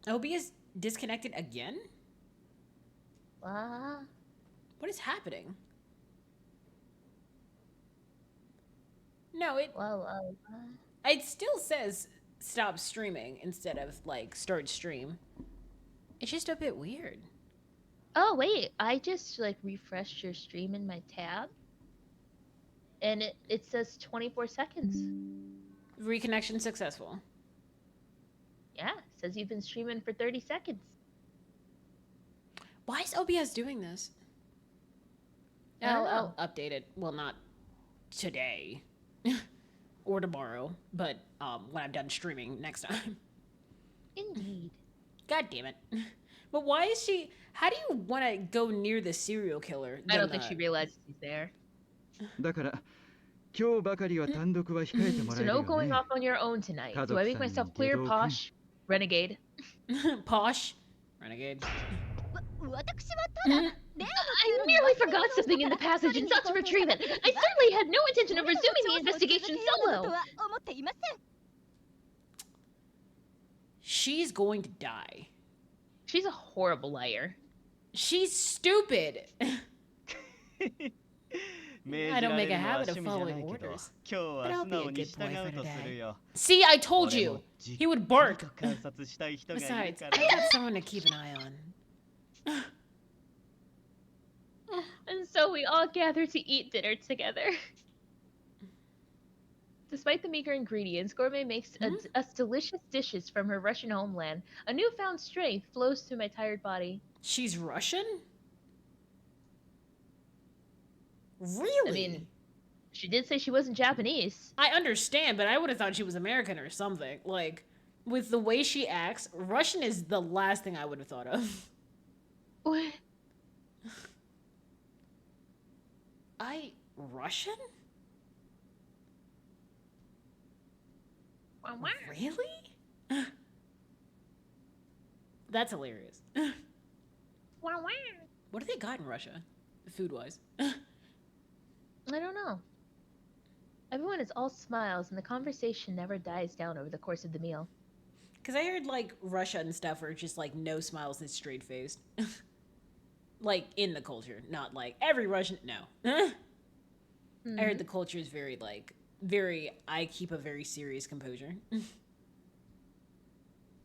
Obi is disconnected again? What? What is happening? No, it Well, it still says stop streaming instead of like start stream. It's just a bit weird. oh wait, I just like refreshed your stream in my tab, and it says 24 seconds. Reconnection successful. Yeah, it says you've been streaming for 30 seconds. Why is OBS doing this? I don't I'll know. update it. Well, not today or tomorrow, but when I'm done streaming next time. Indeed. God damn it. But why is she? How do you want to go near the serial killer? I don't think she realizes he's there. だから今日ばかりは単独は控えても So らえる no よ going ね off on your own tonight. 家 Do I 族 make さんに myself 下 clear, 道君 posh, renegade? Posh renegade. I merely forgot something in the passage and sought to retrieve it. I certainly had no intention of resuming the investigation solo. She's going to die. She's a horrible liar. She's stupid. I don't make a habit of following orders. But I'll be a good boyfriend today. See, I told you! He would bark. Besides, I got someone to keep an eye on. And so we all gather to eat dinner together. Despite the meager ingredients, Gourmet makes us delicious dishes from her Russian homeland. A newfound strength flows through my tired body. She's Russian? Really? I mean, she did say she wasn't Japanese. I understand, but I would have thought she was American or something. Like, with the way she acts, Russian is the last thing I would have thought of. What? Russian? Wow. Really? That's hilarious. Wow. What do they got in Russia, food-wise? I don't know. Everyone is all smiles, and the conversation never dies down over the course of the meal. Because I heard, like, Russia and stuff are just, like, no smiles and straight-faced. Like, in the culture, not, like, every Russian... No. I heard the culture is very, like, I keep a very serious composure.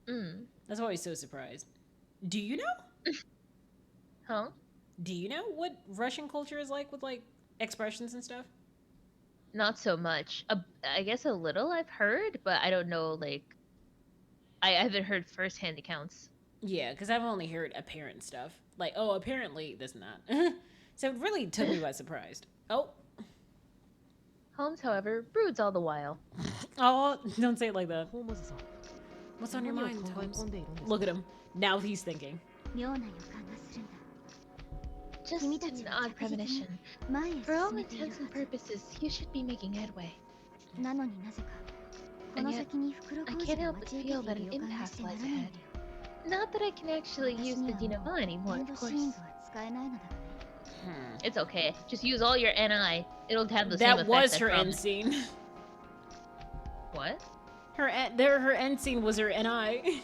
That's why I was so surprised. Do you know? Huh? Do you know what Russian culture is like with, like, expressions and stuff? Not so much. I guess a little I've heard, but I don't know, like... I haven't heard first-hand accounts. Yeah, because I've only heard apparent stuff. Like, oh, apparently this and that. So it really took me by surprise. Oh. Holmes, however, broods all the while. Oh, don't say it like that. What's on your mind, Holmes? Look at him. Now he's thinking. Just an odd premonition. For all intents and purposes, you should be making headway. And yet, I can't help but feel that an impasse lies ahead. Not that I can actually use the Dinava anymore, of course. It's okay. Just use all your NI. It'll have the same effect. That was her I end promise. scene. What? Her end scene was her NI.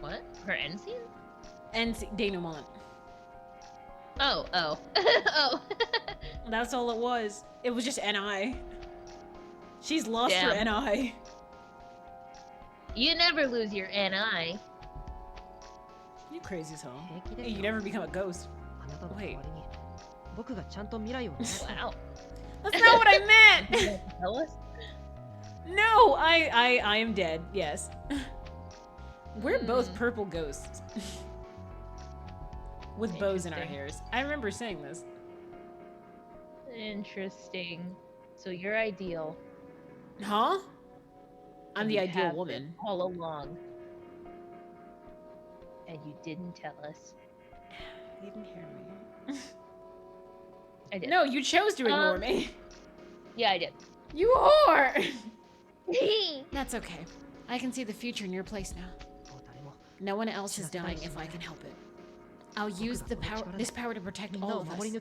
What? Her end scene? Denouement. Oh. Oh. That's all it was. It was just NI. She's lost her NI. You never lose your NI. You crazy as hell. Hey, you never become a ghost. Wait. Wow. That's not what I meant! Tell us? No, I am dead, yes. We're both purple ghosts. With bows in our hairs. I remember saying this. Interesting. So you're ideal. Huh? I'm And the you ideal have woman. been all along. And you didn't tell us. You didn't hear me. I did. No, you chose to ignore me. Yeah, I did. You are! That's okay. I can see the future in your place now. No one else is dying if I can help it. I'll use this power to protect all of us. You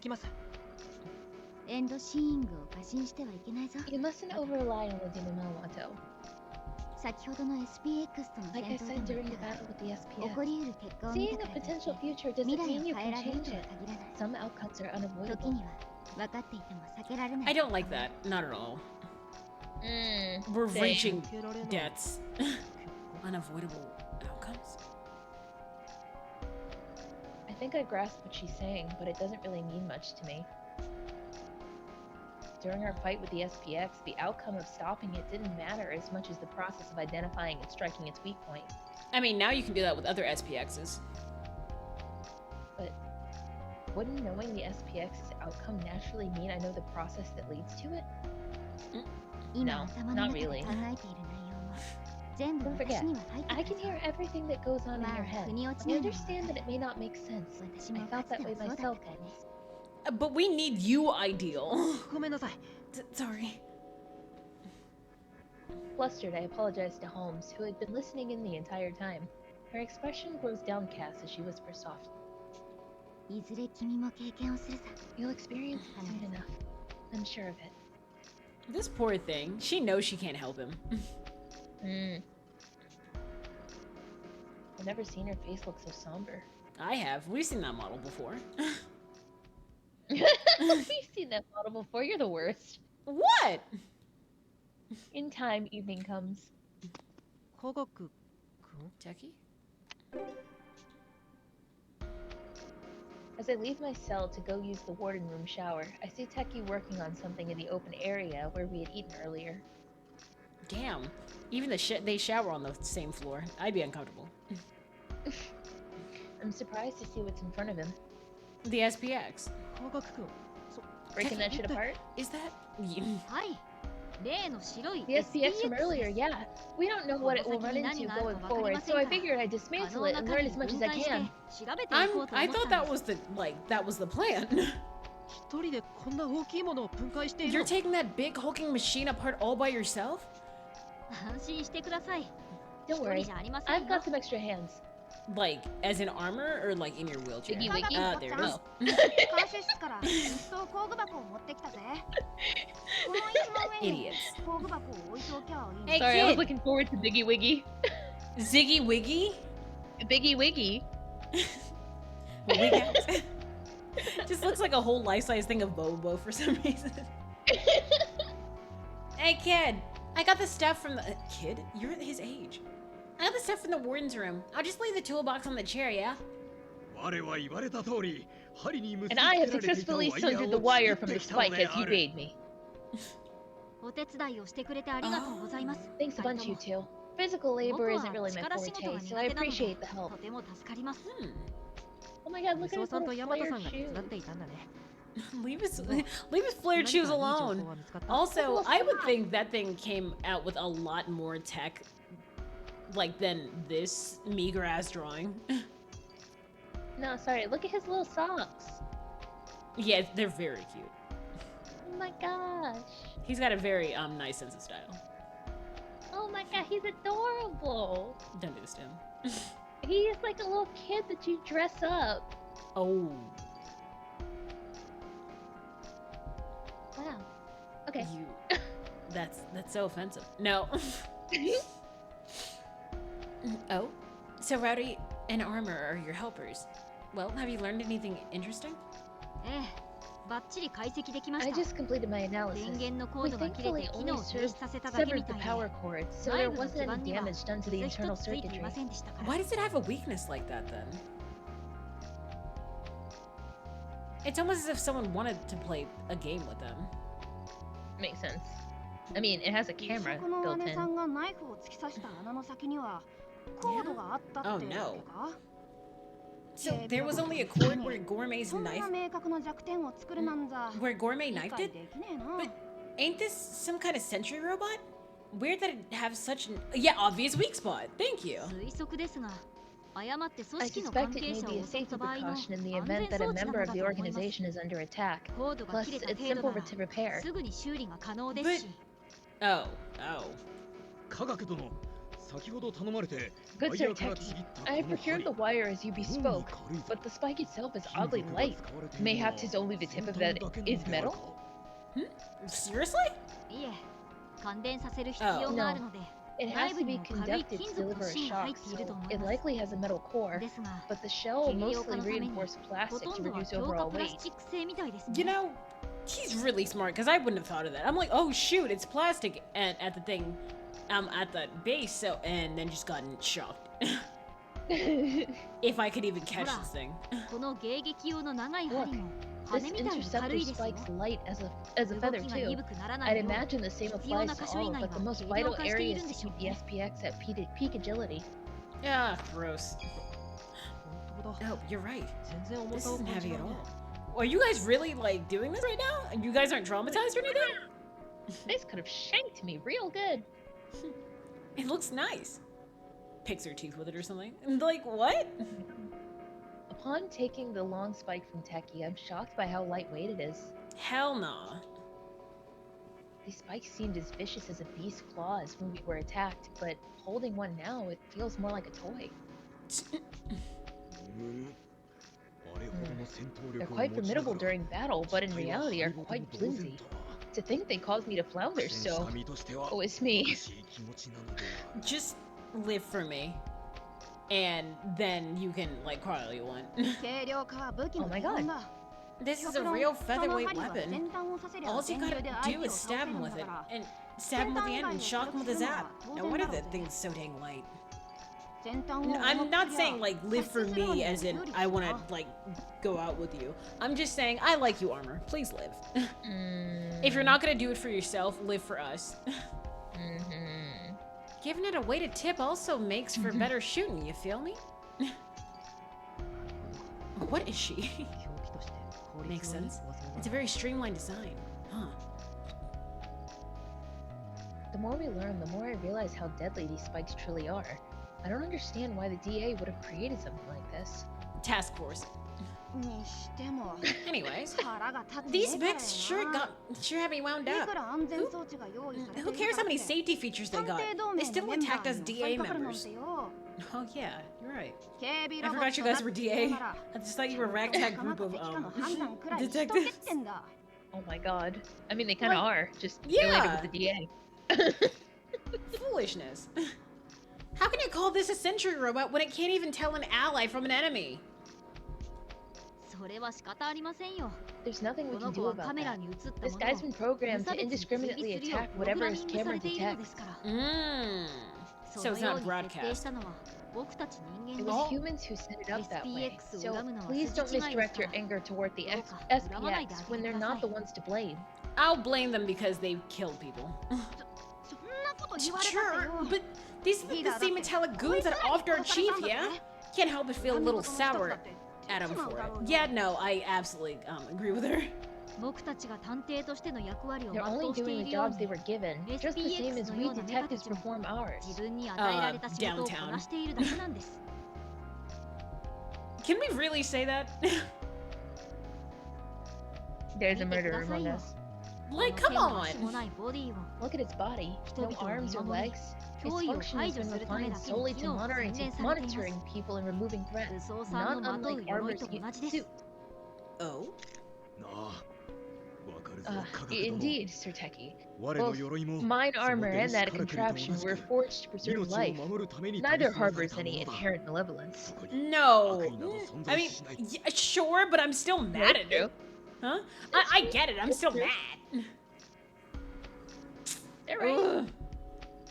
mustn't over-rely on the Dinamawato. Like I said during the battle with the SPX, seeing a potential future doesn't mean you can change it. Some outcomes are unavoidable. I don't like that. Not at all. We're Same. reaching deaths. Unavoidable outcomes? I think I grasp what she's saying, but it doesn't really mean much to me. During our fight with the SPX, the outcome of stopping it didn't matter as much as the process of identifying and striking its weak point. I mean, now you can do that with other SPXs. But wouldn't knowing the SPX's outcome naturally mean I know the process that leads to it? No, not really. Don't forget, I can hear everything that goes on in your head. I understand that it may not make sense. I felt that way myself once. But we need you, Ideal. ごめんなさい。 Sorry. Flustered, I apologized to Holmes, who had been listening in the entire time. Her expression grows downcast as she whispers softly. You'll experience it soon enough. I'm sure of it. This poor thing. She knows she can't help him. I've never seen her face look so somber. I have. We've seen that model before. We've seen that model before. You're the worst. What? In time, evening comes. 科学くん Techie? As I leave my cell to go use the warden room shower, I see Techie working on something in the open area where we had eaten earlier. Damn. Even they shower on the same floor. I'd be uncomfortable. I'm surprised to see what's in front of him. The SPX. 科学くん Breaking that shit apart? Is that... The SPX from earlier, yeah. We don't know what it will run into going forward, so I figured I'd dismantle it and learn as much as I can. I thought that was the plan. 一人でこんな大きいものを分解している You're の taking that big hulking machine apart all by yourself? Don't worry, I've got some extra hands. Like, as in armor or like in your wheelchair? Biggie wiggy? There it is. Oh. Idiots. Sorry, Hey, I was kid. looking forward to Biggie Wiggy. Ziggy Wiggy? Biggie Wiggy. Wig out. Just looks like a whole life-size thing of Bobo for some reason. Hey, kid. I got the stuff from the... kid? You're his age. I got the stuff from the warden's room. I'll just leave the toolbox on the chair, yeah? And I have successfully sundered the wire from the spike as you bade me. Thanks a bunch, you two. Physical labor isn't really my forte, so I appreciate the help. Oh my god, look at his さんと little 山田 flared さんが手 shoes. 伝っていたんだね leave his flared shoes alone. Also, I would think that thing came out with a lot more tech, like, than this meager ass drawing. No, sorry, look at his little socks. Yeah, they're very cute. Oh my gosh. He's got a very nice sense of style. Oh my god, he's adorable. Don't do this to him. He is like a little kid that you dress up. Oh. Wow. Okay. You. That's so offensive. No. Oh, so Rowdy and Armor are your helpers. Well, have you learned anything interesting? I just completed my analysis. We thankfully only severed the power cords, so there wasn't any damage done to the internal circuitry. Why does it have a weakness like that then? It's almost as if someone wanted to play a game with them. Makes sense. I mean, it has a camera built in. Oh no. So there was only a cord where Gourmet's knife... Where Gourmet knifed it? But ain't this some kind of sentry robot? Weird that it have such an... Yeah, obvious weak spot. Thank you. I suspect it may be a safety precaution in the event that a member of the organization is under attack. Plus, it's simple to repair. But... Oh. 科学殿 Good sir, Techie. I have procured the wire as you bespoke, but the spike itself is oddly light. Mayhaps it's only the tip of that is metal? Seriously? No. It has to be conducted to deliver a shock, so it likely has a metal core, but the shell mostly reinforced plastic to reduce overall weight. You know, he's really smart because I wouldn't have thought of that. I'm like, oh shoot, it's plastic at the thing, at the base, so and then just gotten shocked. If I could even catch this thing. Look, this interceptor spikes light as a feather too. I'd imagine the same applies to all, but the most vital area is to keep the SPX at peak agility. Ah, gross. Oh, you're right. This isn't heavy at all. Are you guys really like doing this right now? And you guys aren't traumatized or anything? This could have shanked me real good. It looks nice. Picks her teeth with it or something. Like, what? Upon taking the long spike from Techie, I'm shocked by how lightweight it is. Hell nah. These spikes seemed as vicious as a beast's claws when we were attacked, but holding one now, it feels more like a toy. They're quite formidable during battle, but in reality are quite flimsy. To think they caused me to flounder so... Oh, it's me. Just live for me. And then you can, like, cry all you want. Oh my god. This is a real featherweight weapon. All you gotta do is stab him with it. And stab him with the end and shock him with a zap. No wonder that thing's so dang light. No, I'm not saying, like, live for me as in I want to, like, go out with you. I'm just saying I like you, Armor. Please live. If you're not gonna do it for yourself, live for us. Giving it a weighted tip also makes for better shooting, you feel me? What is she? Makes sense. It's a very streamlined design. Huh. The more we learn, the more I realize how deadly these spikes truly are. I don't understand why the DA would have created something like this. Task force. Anyways, these Vicks sure have me wound up. Who cares how many safety features they got? They still attacked us DA members. Oh yeah, you're right. I forgot you guys were DA. I just thought you were a ragtag group of detectives. Oh my god. I mean, they kind of are, just yeah. related with the DA. Foolishness. How can you call this a sentry robot when it can't even tell an ally from an enemy? There's nothing we can do about that. This guy's been programmed to indiscriminately attack whatever his camera detects. So it's not broadcast. It was humans who set it up that way, so please don't misdirect your anger toward the SPX when they're not the ones to blame. I'll blame them because they killed people. Sure, but these are the same metallic goons that offed our chief, yeah? Can't help but feel a little sour at him for it. Yeah, no, I absolutely agree with her. They're only doing the jobs they were given, just the same as we detectives perform ours. Downtown. Can we really say that? There's a murderer among us. Like, come on! Look at its body. No arms or legs. Its function has been refined solely to monitoring people and removing threats, not unlike Armor's suit. Oh? Indeed, Sir Techie. Both mine armor and that contraption were forged to preserve life. Neither harbors any inherent malevolence. No. I mean, yeah, sure, but I'm still mad at you. Huh? I get it, I'm still mad. They're right.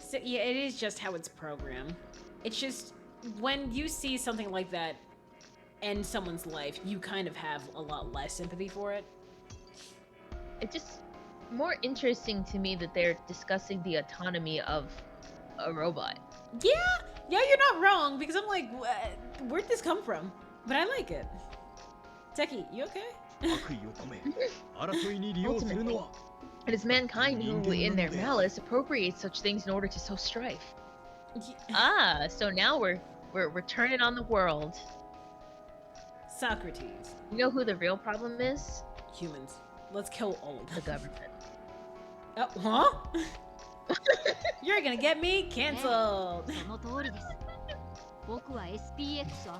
So, yeah, it is just how it's programmed. It's just, when you see something like that end someone's life, you kind of have a lot less sympathy for it. It's just more interesting to me that they're discussing the autonomy of a robot. Yeah, you're not wrong, because I'm like, where'd this come from? But I like it. Techie, you okay? Ultimately, it is mankind who, in their malice, appropriates such things in order to sow strife. So now we're turning on the world. Socrates. You know who the real problem is? Humans. Let's kill all of them. The government. Huh? You're gonna get me canceled.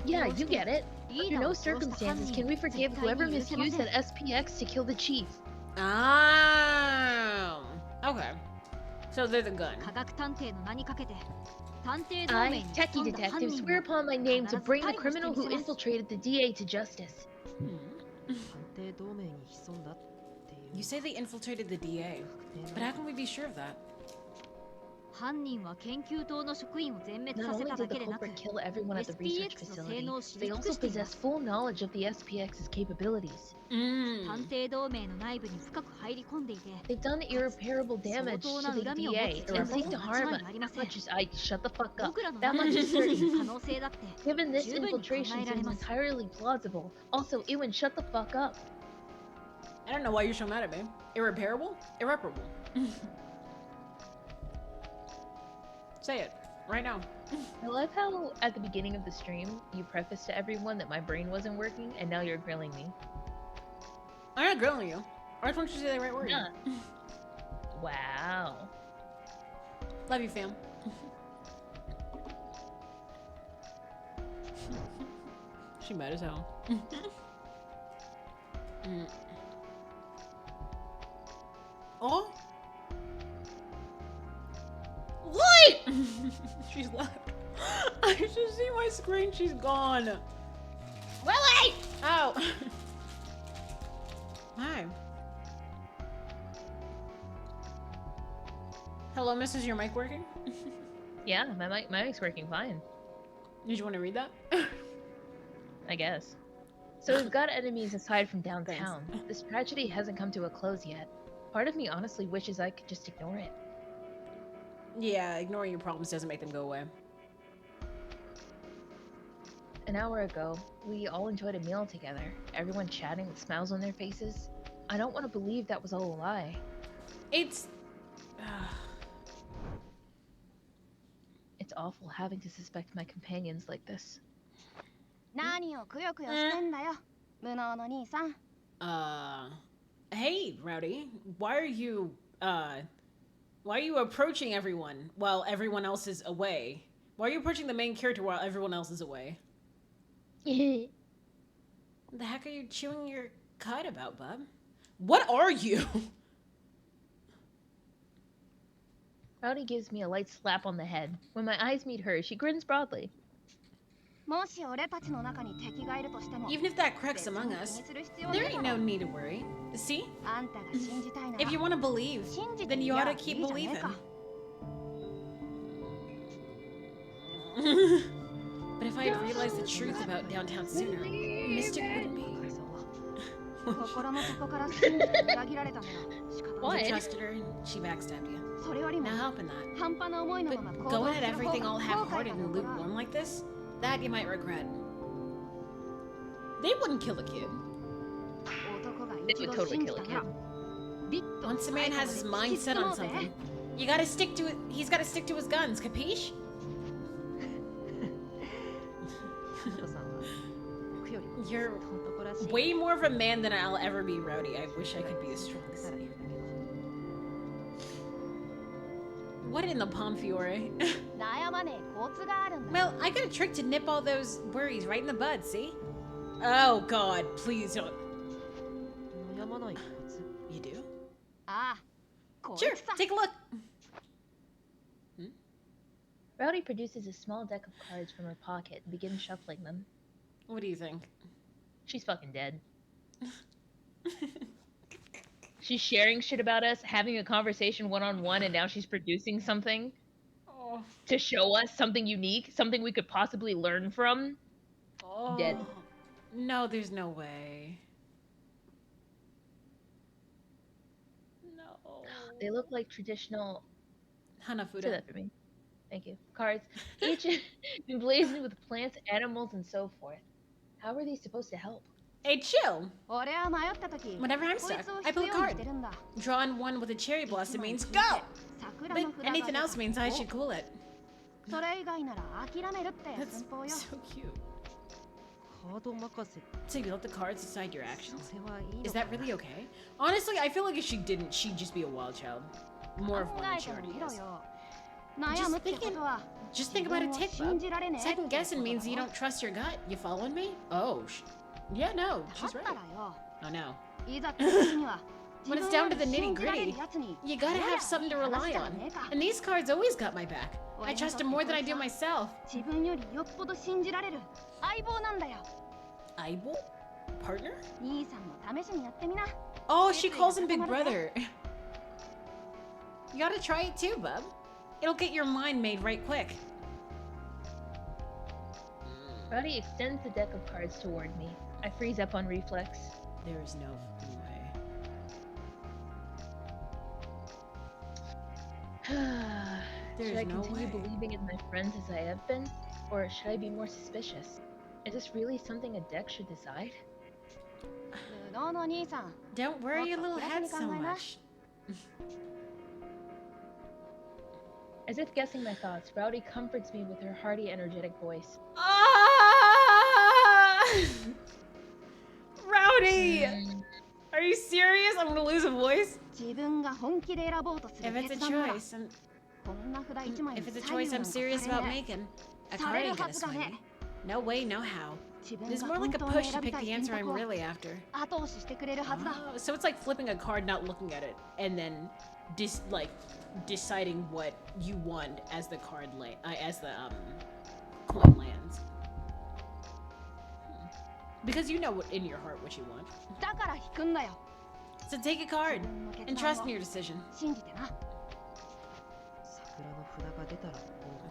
Yeah, you get it. Under no circumstances can we forgive whoever misused that SPX to kill the chief. Oh. Okay. So they're the gun. I, techie detective, swear upon my name to bring the criminal who infiltrated the DA to justice. You say they infiltrated the DA, but how can we be sure of that? Not only did the culprit kill everyone at the research facility, they also possess full knowledge of the SPX's capabilities. They've done irreparable damage to the DA and seek to harm us. Shut the fuck up. That much is certain. Given this infiltration seems entirely plausible. Also, Ewan, shut the fuck up. I don't know why you're so mad at me. Irreparable? Irreparable. Say it. Right now. I love how, at the beginning of the stream, you prefaced to everyone that my brain wasn't working, and now you're grilling me. I'm not grilling you. I just want you to say the right word. Yeah. Wow. Love you, fam. She mad as hell. Oh! Light! She's left. I should see my screen. She's gone. Lily! Oh. Hi. Hello, miss. Is your mic working? Yeah, my mic's working fine. Did you want to read that? I guess. So we've got enemies aside from downtown. This tragedy hasn't come to a close yet. Part of me honestly wishes I could just ignore it. Yeah, ignoring your problems doesn't make them go away. An hour ago, we all enjoyed a meal together, everyone chatting with smiles on their faces. I don't want to believe that was all a lie. It's awful having to suspect my companions like this. Hey, Rowdy. Why are you approaching everyone while everyone else is away? Why are you approaching the main character while everyone else is away? The heck are you chewing your cud about, bub? What are you? Rowdy gives me a light slap on the head. When my eyes meet hers, she grins broadly. Even if that cracks among us, there ain't no need to worry. See? If you want to believe, then you ought to keep believing. But if I had realized the truth about downtown sooner, Mystic wouldn't be. What? You trusted her and she backstabbed you. Now help in that. But going at everything all half-hearted and lukewarm like this, that you might regret. They wouldn't kill a kid. They would totally kill a kid. Once a man has his mind set on something, you gotta stick to it. He's gotta stick to his guns, capiche? You're way more of a man than I'll ever be, Rowdy. I wish I could be as strong as you. What in the Pomfiore? Well, I got a trick to nip all those worries right in the bud, see? Oh god, please don't. You do? Sure, take a look. Rowdy produces a small deck of cards from her pocket and begins shuffling them. What do you think? She's fucking dead. She's sharing shit about us, having a conversation one-on-one, and now she's producing something to show us something unique, something we could possibly learn from. Dead. No, there's no way. No. They look like traditional... Hanafuda. Say that for me. Thank you. Cards, each emblazoned with plants, animals, and so forth. How are these supposed to help? Hey, chill. Whenever I'm stuck, I pull a card. Drawing one with a cherry blossom means go! But anything else means I should cool it. That's so cute. So you let the cards decide your actions? Is that really okay? Honestly, I feel like if she didn't, she'd just be a wild child. More of one than she already is. Just think about a tick, bub. Second guessing means you don't trust your gut. You following me? Oh, yeah, no, she's right. Oh, no. When it's down to the nitty-gritty, you gotta have something to rely on. And these cards always got my back. I trust him more than I do myself. Aibo? Partner? Oh, she calls him Big Brother. You gotta try it too, bub. It'll get your mind made right quick. Rowdy extends the deck of cards toward me. I freeze up on reflex. There is no way. Should I continue believing in my friends as I have been? Or should I be more suspicious? Is this really something a deck should decide? Don't worry your little head so much. As if guessing my thoughts, Rowdy comforts me with her hearty, energetic voice. Ah! Rowdy! Are you serious? I'm gonna lose a voice? If it's a choice, I'm serious about making, a card ain't gonna sway me. No way, no how. There's more like a push to pick the answer I'm really after. Oh, so it's like flipping a card, not looking at it, and then deciding what you want as the card as the coin lands. Because you know what in your heart what you want. So take a card and trust in your decision.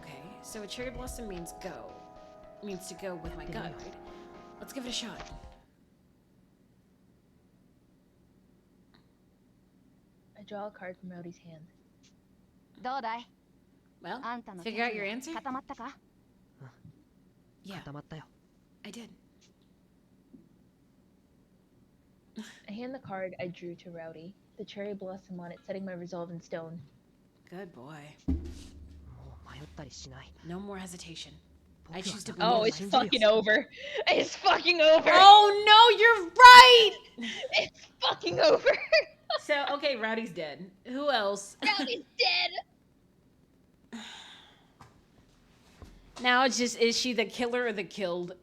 Okay, so a cherry blossom means go. Means to go with my gut, right? Let's give it a shot. I draw a card from Rowdy's hand. Well, figure out your answer? Yeah, I did. I hand the card I drew to Rowdy, the cherry blossom on it setting my resolve in stone. Good boy. No more hesitation. I choose to believe. Oh, it's fucking over. It's fucking over. Oh no, you're right! It's fucking over. So, okay, Rowdy's dead. Who else? Rowdy's dead. Now it's just, is she the killer or the killed?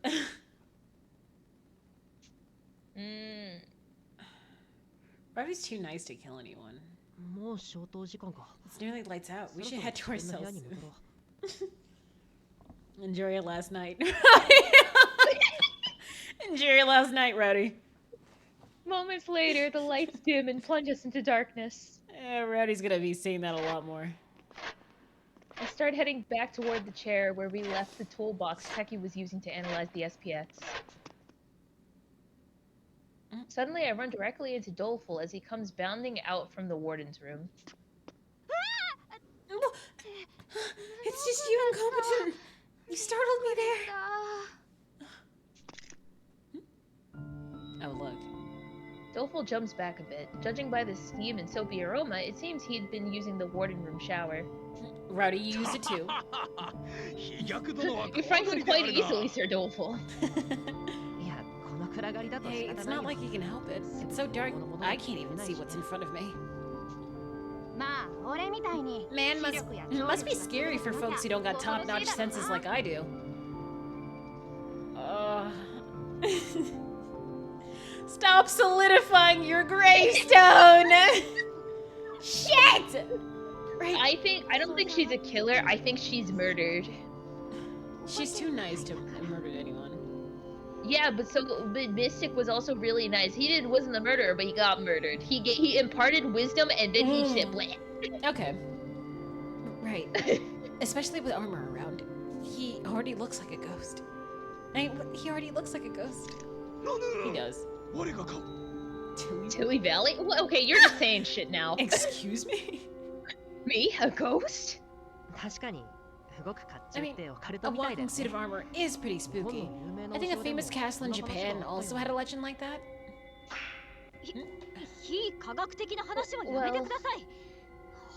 Rowdy's too nice to kill anyone. It's nearly lights out. We should head to our cells soon. Enjoy your last night. Enjoy your last night, Rowdy. Moments later, the lights dim and plunge us into darkness. Rowdy's gonna be seeing that a lot more. I start heading back toward the chair where we left the toolbox Techie was using to analyze the SPX. Suddenly, I run directly into Doleful as he comes bounding out from the warden's room. It's just you, incompetent. You startled me there. Oh, look. Doleful jumps back a bit. Judging by the steam and soapy aroma, it seems he'd been using the warden room shower. Rowdy, you used it too. You find him quite easily, Sir Doleful. Hey, it's not like you can help it. It's so dark, I can't even see what's in front of me. Man, must be scary for folks who don't got top-notch senses like I do. Stop solidifying your gravestone! Shit! Right. I don't think she's a killer. I think she's murdered. She's too nice to murder anyone. Yeah, but Mystic was also really nice. He wasn't the murderer, but he got murdered. He imparted wisdom and then he shit bleh. Okay. Right. Especially with armor around. He already looks like a ghost. He already looks like a ghost. He does. Tui Valley? Well, okay, you're just saying shit now. Excuse me? Me? A ghost? I mean, a walking suit of armor is pretty spooky. I think a famous castle in Japan also had a legend like that.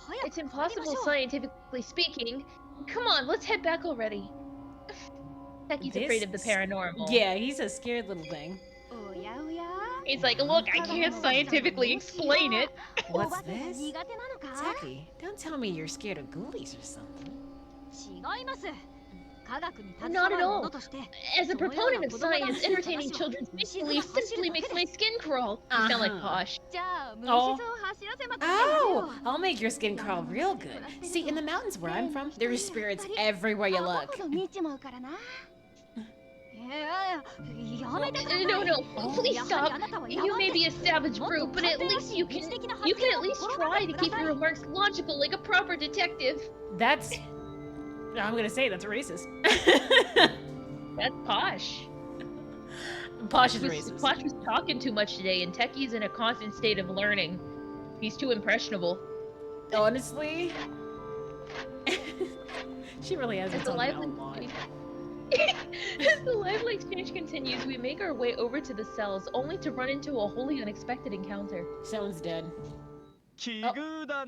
Well, it's impossible scientifically speaking. Come on, let's head back already. Techie's afraid of the paranormal. Yeah, he's a scared little thing. He's like, look, I can't scientifically explain it. What's this? Techie, don't tell me you're scared of ghoulies or something. Not at all. As a proponent of science, entertaining children's make-believe simply makes my skin crawl. You sound like Posh. Oh. Oh, I'll make your skin crawl real good. See, in the mountains where I'm from, there are spirits everywhere you look. No, please stop. You may be a savage brute, but at least you can at least try to keep your remarks logical like a proper detective. That's... I'm gonna say that's racist. That's Posh. Posh is racist. Posh was talking too much today, and Techie's in a constant state of learning. He's too impressionable. Honestly, she really has a tongue out a lot. As the lively exchange continues, we make our way over to the cells, only to run into a wholly unexpected encounter. Someone's dead. Oh.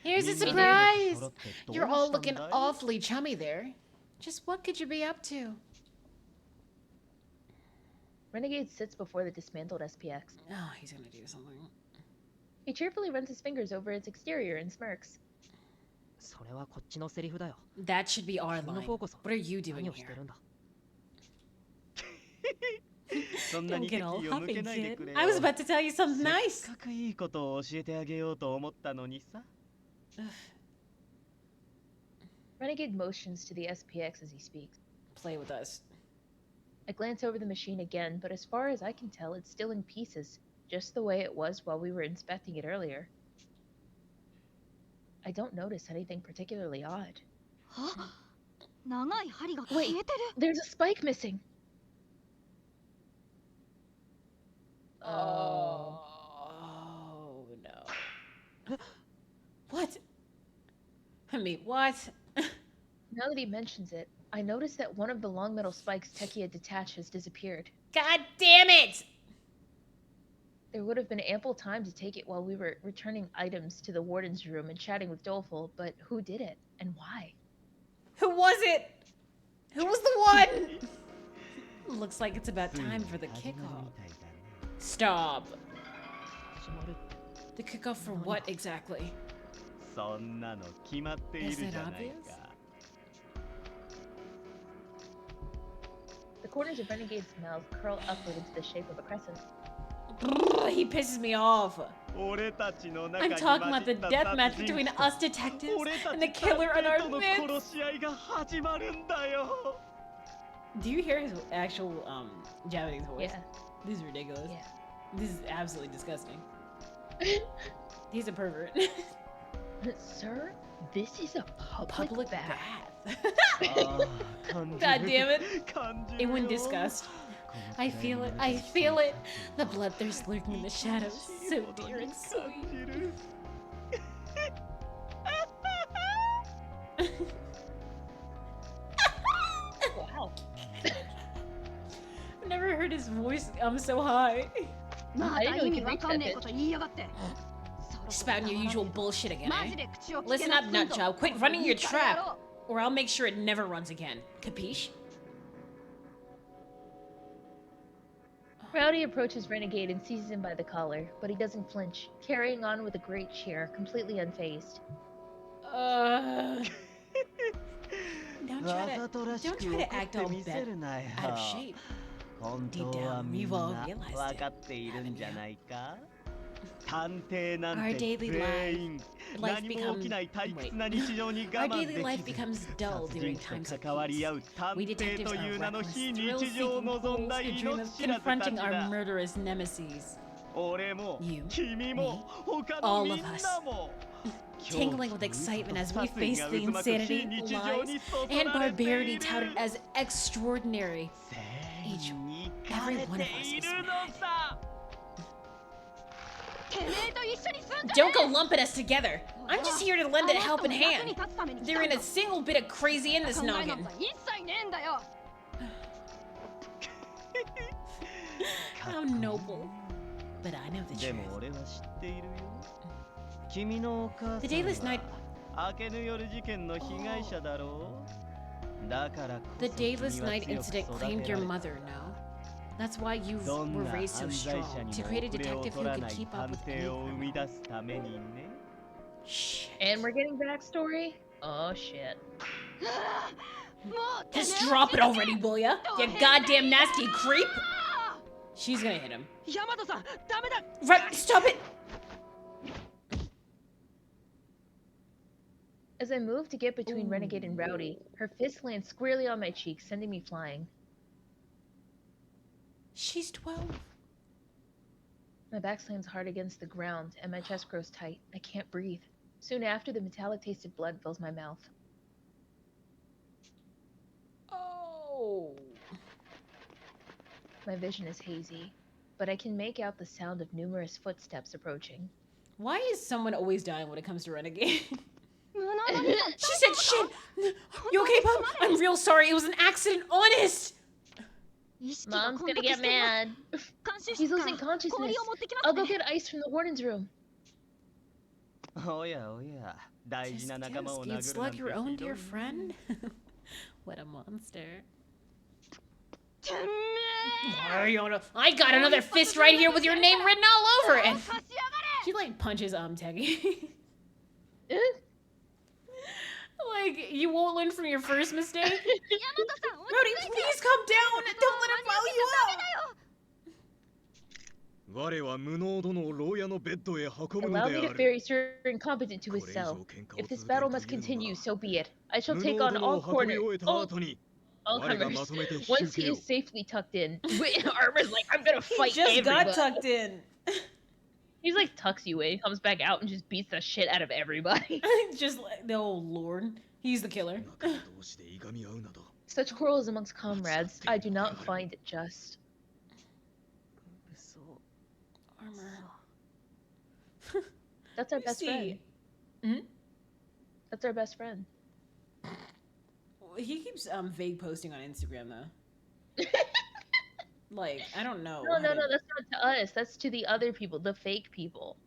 Here's a surprise! You're all looking awfully chummy there. Just what could you be up to? Renegade sits before the dismantled SPX. Oh, he's gonna do something. He cheerfully runs his fingers over its exterior and smirks. That should be our line. What are you doing here? Don't get all huffy, kid. I was about to tell you something nice. Renegade motions to the SPX as he speaks. Play with us. I glance over the machine again, but as far as I can tell, it's still in pieces, just the way it was while we were inspecting it earlier. I don't notice anything particularly odd. Wait, there's a spike missing. Oh no. What? I mean, what? Now that he mentions it, I notice that one of the long metal spikes Techie had detached has disappeared. God damn it! There would have been ample time to take it while we were returning items to the warden's room and chatting with Doleful, but who did it, and why? Who was it? Who was the one? Looks like it's about time for the kickoff. Stop. The kickoff for what exactly? Is it obvious? The corners of Renegade's mouth curl upward into the shape of a crescent. He pisses me off. I'm talking about the death match between us detectives and the killer in our midst. Do you hear his actual Japanese voice? Yeah. This is ridiculous. Yeah. This is absolutely disgusting. He's a pervert. Sir, this is a public bath. God damn it. It went disgust. I feel it. I feel it. The bloodthirst lurking in the shadows. So dear and sweet. Wow. I've never heard his voice so high. I didn't know you could reach that pitch. Spouting your usual bullshit again, eh? Listen up, nutjob. Quit running your trap, or I'll make sure it never runs again. Capiche? Rowdy approaches Renegade and seizes him by the collar, but he doesn't flinch, carrying on with a great cheer, completely unfazed. Don't try to act all bent out of shape. Deep down, we've all realized it. Our daily life becomes dull during times of peace. We detectives are reckless, thrill-seeking fools who dream of confronting our murderous nemesis. You, me, all of us. Tingling with excitement as we face the insanity, lies, and barbarity touted as extraordinary. Every one of us is mad. Don't go lumping us together. I'm just here to lend a helping hand. There ain't a single bit of crazy in this noggin. How noble. But I know the truth. The dayless night... The dayless night incident claimed your mother, no? That's why you were raised so strong, to create a detective who could keep up with any criminal. Shit. And we're getting backstory? Oh shit. Just drop it already, will ya? You goddamn nasty creep! She's gonna hit him. Right, stop it! As I move to get between Ooh. Renegade and Rowdy, her fist lands squarely on my cheek, sending me flying. She's 12. My back slams hard against the ground, and my chest grows tight. I can't breathe. Soon after, the metallic taste of blood fills my mouth. Oh. My vision is hazy, but I can make out the sound of numerous footsteps approaching. Why is someone always dying when it comes to Renegade? She said, shit! You okay, Pop? I'm real sorry. It was an accident. Honest! Mom's gonna get mad. He's losing consciousness. I'll go get ice from the warden's room. You'd slug your own dear friend? What a monster. I got another fist right here with your name written all over it. He like punches Teggy. Like, you won't learn from your first mistake? Rowdy, please come down! Don't let him follow you out! Allow me to ferry Sir Incompetent to his cell. If this battle must continue, so be it. I shall take on all comers. Once he is safely tucked in, Armor's like, I'm gonna fight He just everybody. got tucked in. He's like tucks you in, comes back out, and just beats the shit out of everybody. Just like, oh lord. He's the killer. Such quarrels amongst comrades, I do not find it just. Armor. That's our best friend. Hmm? That's our best friend. He keeps vague posting on Instagram though. Like, I don't know. No, that's not to us. That's to the other people, the fake people.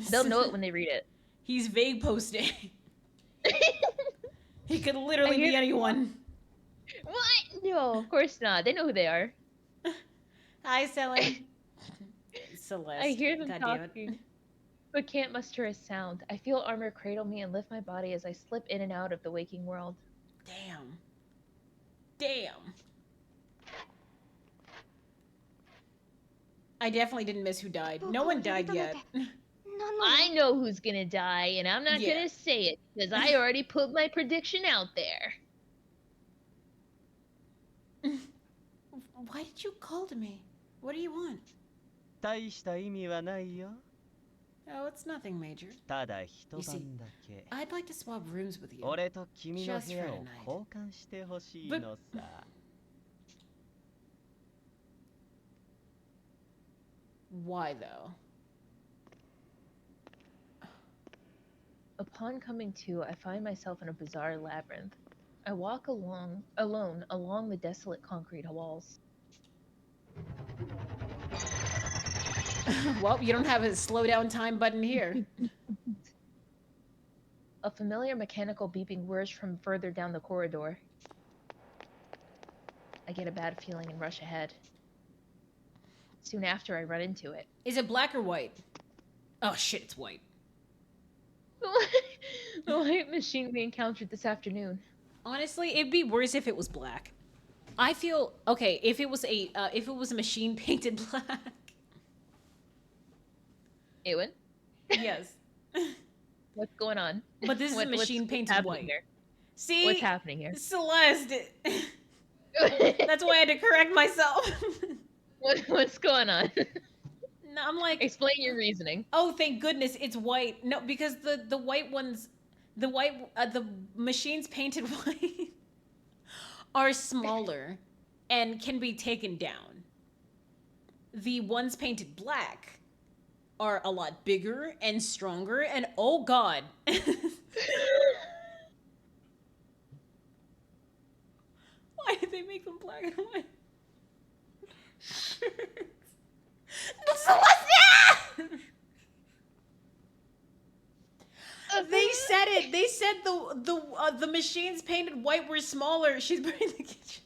They'll know it when they read it. He's vague posting. He could literally be anyone. What? No, of course not. They know who they are. Hi, Sally. Celeste. I hear them talking, but can't muster a sound. I feel Armor cradle me and lift my body as I slip in and out of the waking world. Damn. Damn. I definitely didn't miss who died. No one died yet. I know who's gonna die, and I'm not gonna say it, because I already put my prediction out there. Why did you call to me? What do you want? Oh, it's nothing major. You see, I'd like to swap rooms with you. Just for tonight. But... Why, though? Upon coming to, I find myself in a bizarre labyrinth. I walk alone along the desolate concrete walls. Well, you don't have a slow down time button here. A familiar mechanical beeping whirs from further down the corridor. I get a bad feeling and rush ahead. Soon after, I run into it. Is it black or white? Oh shit, it's white. The white machine we encountered this afternoon. Honestly, it'd be worse if it was black. I feel okay if it was a machine painted black. Ewan? Yes. What's going on? But this is a machine painted white. Here? See? What's happening here? Celeste. That's why I had to correct myself. What's going on? No, I'm like, explain your reasoning. Oh, thank goodness it's white. No, because the white ones, the machines painted white are smaller and can be taken down. The ones painted black are a lot bigger and stronger, and oh god. Why did they make them black and white? Celestia! They said it. They said the machines painted white were smaller. She's burning the kitchen.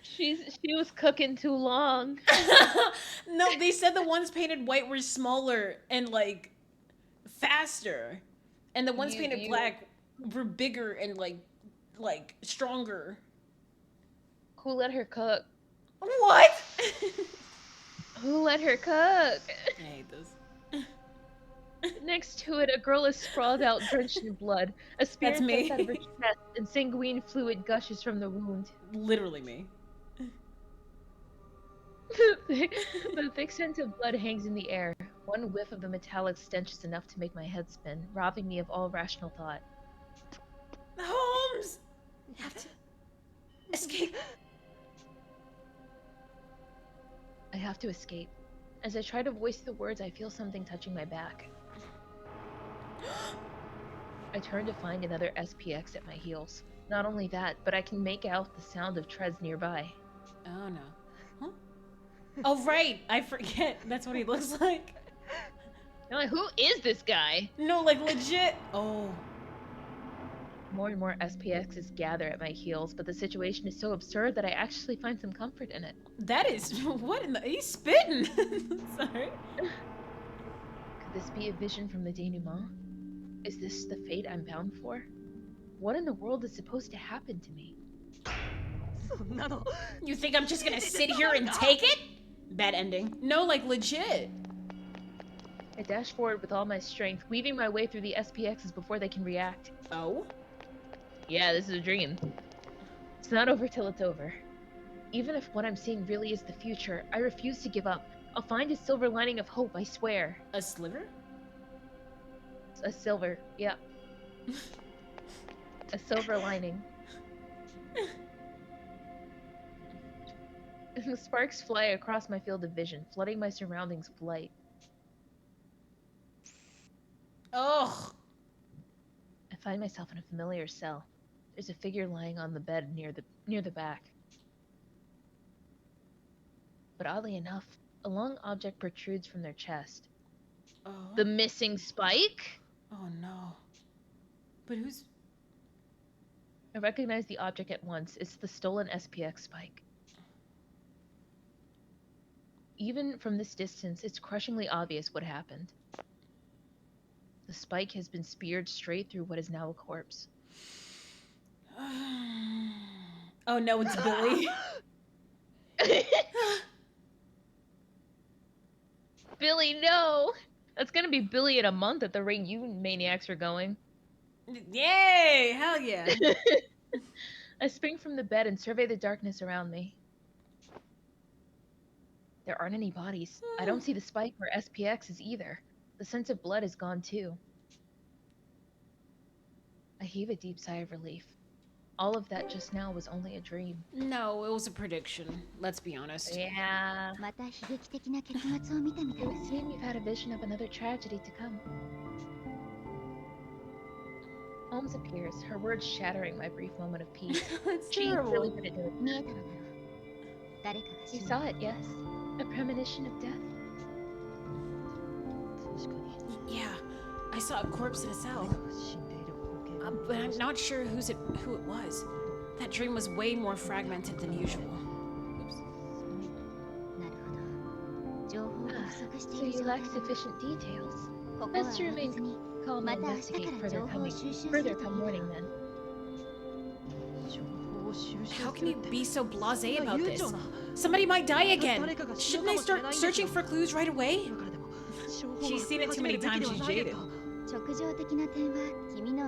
She was cooking too long. No, they said the ones painted white were smaller and like faster, and the ones painted black were bigger and like stronger. Who let her cook? What? Who let her cook? I hate this. Next to it, a girl is sprawled out, drenched in blood. A spear That's me. cuts out of her chest, and sanguine fluid gushes from the wound. Literally me. The thick scent of blood hangs in the air. One whiff of the metallic stench is enough to make my head spin, robbing me of all rational thought. Holmes! You have to escape. I have to escape. As I try to voice the words, I feel something touching my back. I turn to find another SPX at my heels. Not only that, but I can make out the sound of treads nearby. Oh no. Huh? Oh right, I forget. That's what he looks like. I'm like, who is this guy? No, like legit. Oh. More and more SPXs gather at my heels, but the situation is so absurd that I actually find some comfort in it. That is what in the he's spitting. Sorry. Could this be a vision from the denouement? Is this the fate I'm bound for? What in the world is supposed to happen to me? You think I'm just gonna sit here and take it? Bad ending. No, like legit. I dash forward with all my strength, weaving my way through the SPXs before they can react. Oh? Yeah, this is a dream. It's not over till it's over. Even if what I'm seeing really is the future, I refuse to give up. I'll find a silver lining of hope, I swear. A sliver? A silver, yeah. A silver lining. The sparks fly across my field of vision, flooding my surroundings with light. Ugh. I find myself in a familiar cell. There's a figure lying on the bed near the back. But oddly enough, a long object protrudes from their chest. Oh. The missing spike? Oh no. But who's... I recognize the object at once. It's the stolen SPX spike. Even from this distance, it's crushingly obvious what happened. The spike has been speared straight through what is now a corpse. Oh no, it's Billy. Billy, no! That's gonna be Billy in a month at the rate you maniacs are going. Yay! Hell yeah. I spring from the bed and survey the darkness around me. There aren't any bodies. I don't see the spike or SPXs either. The sense of blood is gone too. I heave a deep sigh of relief. All of that just now was only a dream. No, it was a prediction. Let's be honest. Yeah. It would seem you've had a vision of another tragedy to come. Holmes appears, her words shattering my brief moment of peace. It's She's terrible. really good at doing that. You saw it, yes? A premonition of death? Yeah, I saw a corpse in a cell. But I'm not sure who it was. That dream was way more fragmented than usual. Oops. So you lack sufficient details. Best to remain calm and investigate further come morning then. How can you be so blasé about this? Somebody might die again. Shouldn't I start searching for clues right away? She's seen it too many times, she's jaded.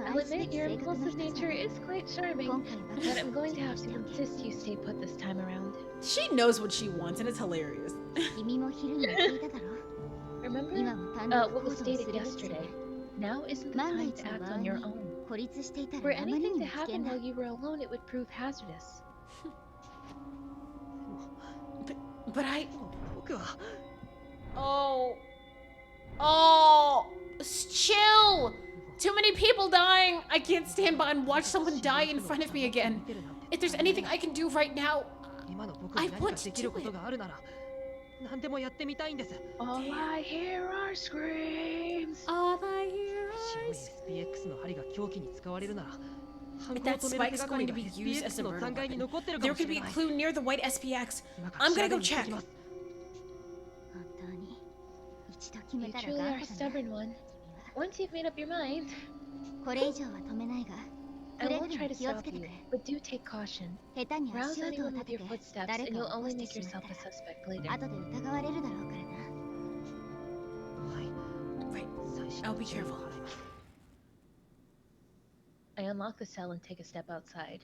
I'll admit your impulsive nature is quite charming, but I'm going to have to insist you stay put this time around. She knows what she wants and it's hilarious. Remember what was stated yesterday? Now isn't the time to act on your own. Were anything to happen while you were alone, it would prove hazardous. But I... Oh, chill! Too many people dying! I can't stand by and watch someone die in front of me again. If there's anything I can do right now, I want to do it. All I hear are screams. All I hear is... If that spike's going to be used as a murder weapon, there could be a clue near the white SPX. I'm gonna go check. You truly are a stubborn one. Once you've made up your mind, I won't try to stop you, but do take caution. Rouse anyone with your footsteps, and you'll only make yourself a suspect later. Right. Oh, be careful. I unlock the cell and take a step outside.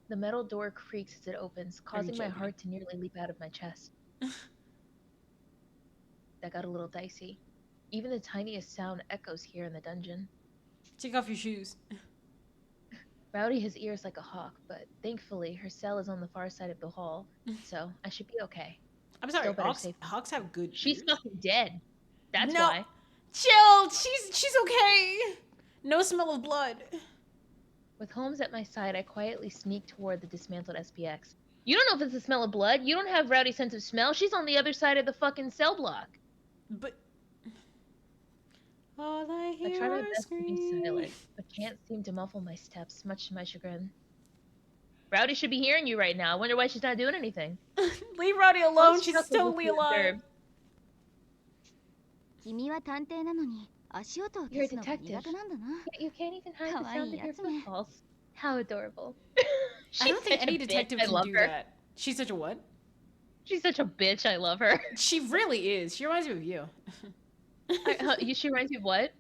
The metal door creaks as it opens, causing my heart to nearly leap out of my chest. That got a little dicey. Even the tiniest sound echoes here in the dungeon. Take off your shoes. Rowdy has ears like a hawk, but thankfully her cell is on the far side of the hall, so I should be okay. I'm sorry, hawks have good She's ears? fucking dead. That's no. why. Chill! She's okay! No smell of blood. With Holmes at my side, I quietly sneak toward the dismantled SPX. You don't know if it's the smell of blood. You don't have Rowdy's sense of smell. She's on the other side of the fucking cell block. But... all I hear I try my best scream. to be silent, but can't seem to muffle my steps, much to my chagrin. Rowdy should be hearing you right now. I wonder why she's not doing anything. Leave Rowdy alone. She's totally alive. You're a detective, yet you can't even hide the sound of your footfalls. How adorable. I don't think any detective can do that. She's such a what? She's such a bitch. I love her. She really is. She reminds me of you. She reminds me of what?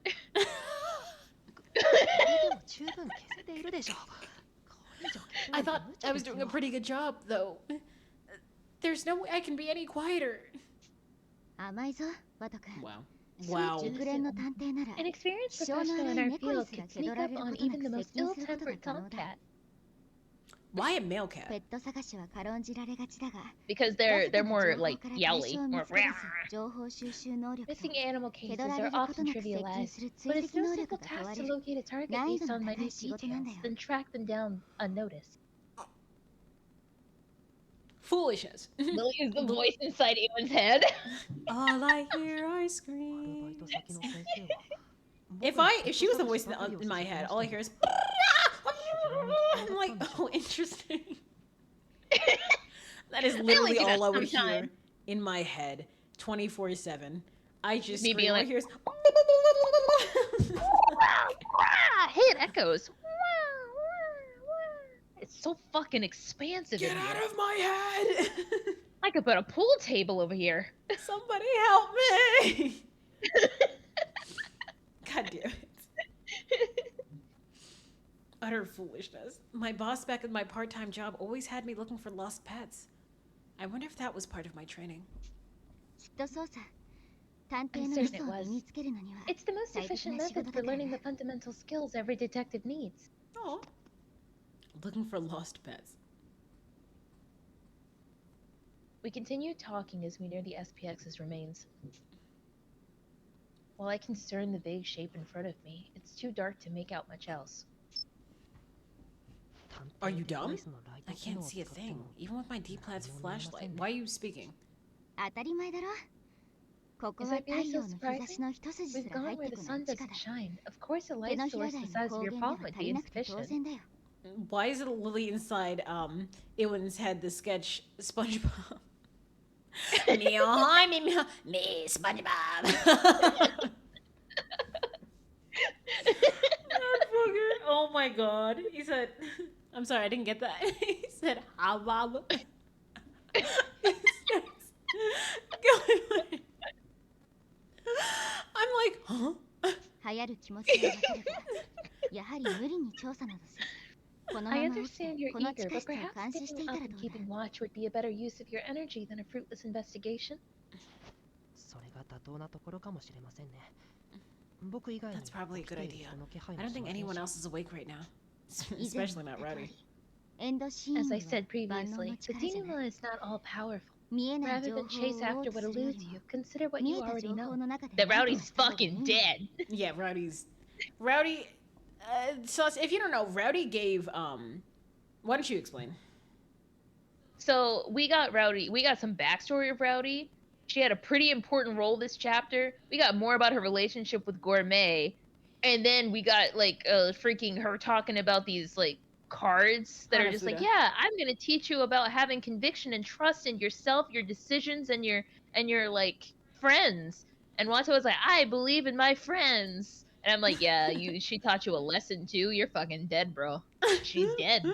I thought I was doing a pretty good job, though. There's no way I can be any quieter. Wow. Wow. An experienced professional in our field can sneak up on even the most ill-tempered tomcat. Why a male cat? Because they're more like yowly, more Missing animal cases are often trivialized, but it's no simple task to locate a target based on minute details, then track them down unnoticed. Foolishness. Lily is the voice inside Ewan's head. All I hear are screams. If she was the voice in my head, all I hear is I'm like, oh, interesting. That is literally all I would hear in my head 24/7. I just me being like, here's hey, it echoes. It's so fucking expansive. Get out of my head. I could put a pool table over here. Somebody help me. God damn it. Utter foolishness. My boss back at my part-time job always had me looking for lost pets. I wonder if that was part of my training. I'm certain it was. It's the most efficient method for learning the fundamental skills every detective needs. Oh. Looking for lost pets. We continue talking as we near the SPX's remains. While I can discern the vague shape in front of me, it's too dark to make out much else. Are you dumb? I can't see a thing, even with my D-Plat's flashlight. Why are you speaking? Is that really so surprising? We've gone where the sun doesn't shine. Of course a light source the size of your palm would be insufficient. Why is it Lily inside Ewan's head, the sketch SpongeBob? Me, SpongeBob. Oh my god. He said, I'm sorry, I didn't get that. He said, how Bob? I'm like, huh? I understand you're eager, but perhaps staying up and keeping watch would be a better use of your energy than a fruitless investigation. That's probably a good idea. I don't think anyone else is awake right now. Especially not Rowdy. As I said previously, the denouement is not all-powerful. Rather than chase after what eludes you, consider what you already know. That Rowdy's fucking dead! Yeah, Rowdy... so if you don't know, Rowdy gave, why don't you explain? So, we got some backstory of Rowdy. She had a pretty important role this chapter. We got more about her relationship with Gourmet. And then we got, like, freaking her talking about these, like, cards that are just like, yeah, I'm gonna teach you about having conviction and trust in yourself, your decisions, and your like, friends. And Watto was like, I believe in my friends. And I'm like, yeah, she taught you a lesson too. You're fucking dead, bro. She's dead.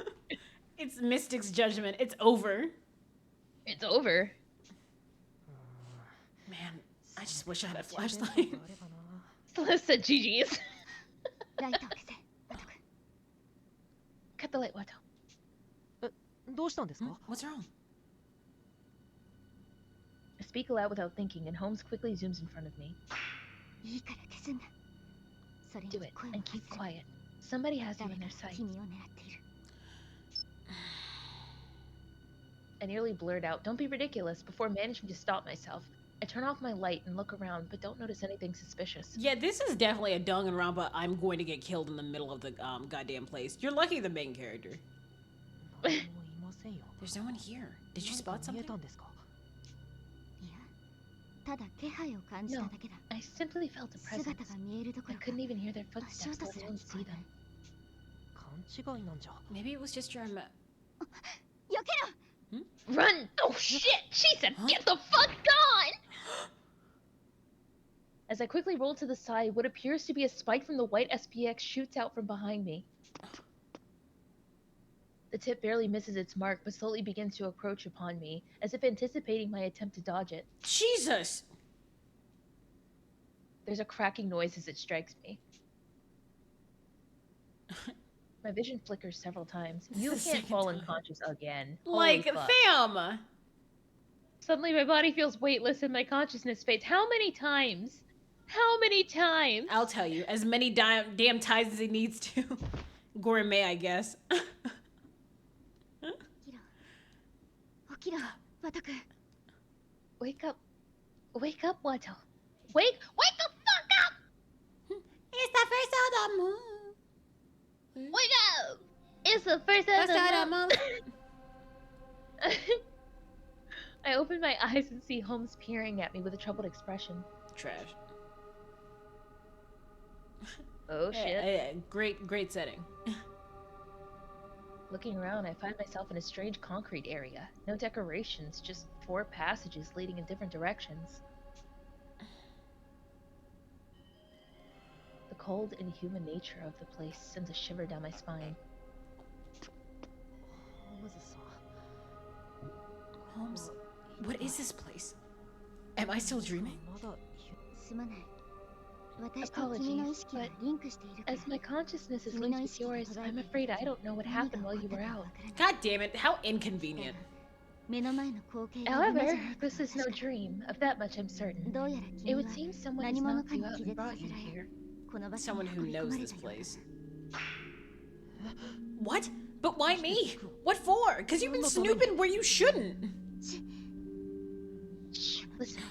It's Mystic's judgment. It's over. It's over. Man, I just wish I had a flashlight. Celeste said GG's. ライトを消せ、ワト君。 Cut the light, Watto. どうしたんですか？ What's wrong? I speak aloud without thinking, and Holmes quickly zooms in front of me. いいから消すんだ。それに Do it 声を and 発 keep する。 quiet. Somebody has you 誰 in か their が sights. 君を狙っている。 I nearly blurt out, "Don't be ridiculous," before managing to stop myself. I turn off my light and look around, but don't notice anything suspicious. Yeah, this is definitely a Danganronpa I'm going to get killed in the middle of the goddamn place. You're lucky the main character. 誰もいませんよ。 There's no one here. Did you spot 何か見え something? たんですか？いや、ただ気配を感じただけだ。 I simply felt a 姿 presence. が見えるどこ I ろか、 couldn't even hear their 足 footsteps, 音 let すら alone 聞こ see えない them.。勘違いなんじゃ。 Maybe it was just your 避けろ。 Run! Oh shit! She said, Huh? "Get the fuck gone!" As I quickly roll to the side, what appears to be a spike from the white SPX shoots out from behind me. The tip barely misses its mark, but slowly begins to approach upon me, as if anticipating my attempt to dodge it. Jesus! There's a cracking noise as it strikes me. My vision flickers several times. This You is the can't second fall time. unconscious again. Like, Holy fuck. fam! Suddenly my body feels weightless and my consciousness fades. How many times? How many times? I'll tell you, as many damn times as he needs to. Gourmet, I guess. 起きろ、ワト君。 Wake up. Wake up, Watto. Wake the fuck up! It's the first of the moon. Wake up! It's the first of the month. I open my eyes and see Holmes peering at me with a troubled expression. Trash. Oh shit. Great setting. Looking around, I find myself in a strange concrete area. No decorations, just 4 passages leading in different directions. The cold, inhuman nature of the place sends a shiver down my spine. ホームズさん。 Holmes, what is this place? Am I still dreaming? まだすまない。私と君の意識はリンクしているから As my consciousness is linked with yours, I'm afraid I don't know what happened while you were out. God damn it, how inconvenient. 目の前の光景が夢じゃ However, ないことは this is no 確か dream. Of that much I'm certain. どうやら It 君 would は seem someone has 何者 knocked か you に out 気 and 絶さ brought せ you られ here. この場所 Someone に who 運び込 knows まれ this たようだ place. What? But why me? What for? Because you've been snooping where you shouldn't. Shh, listen.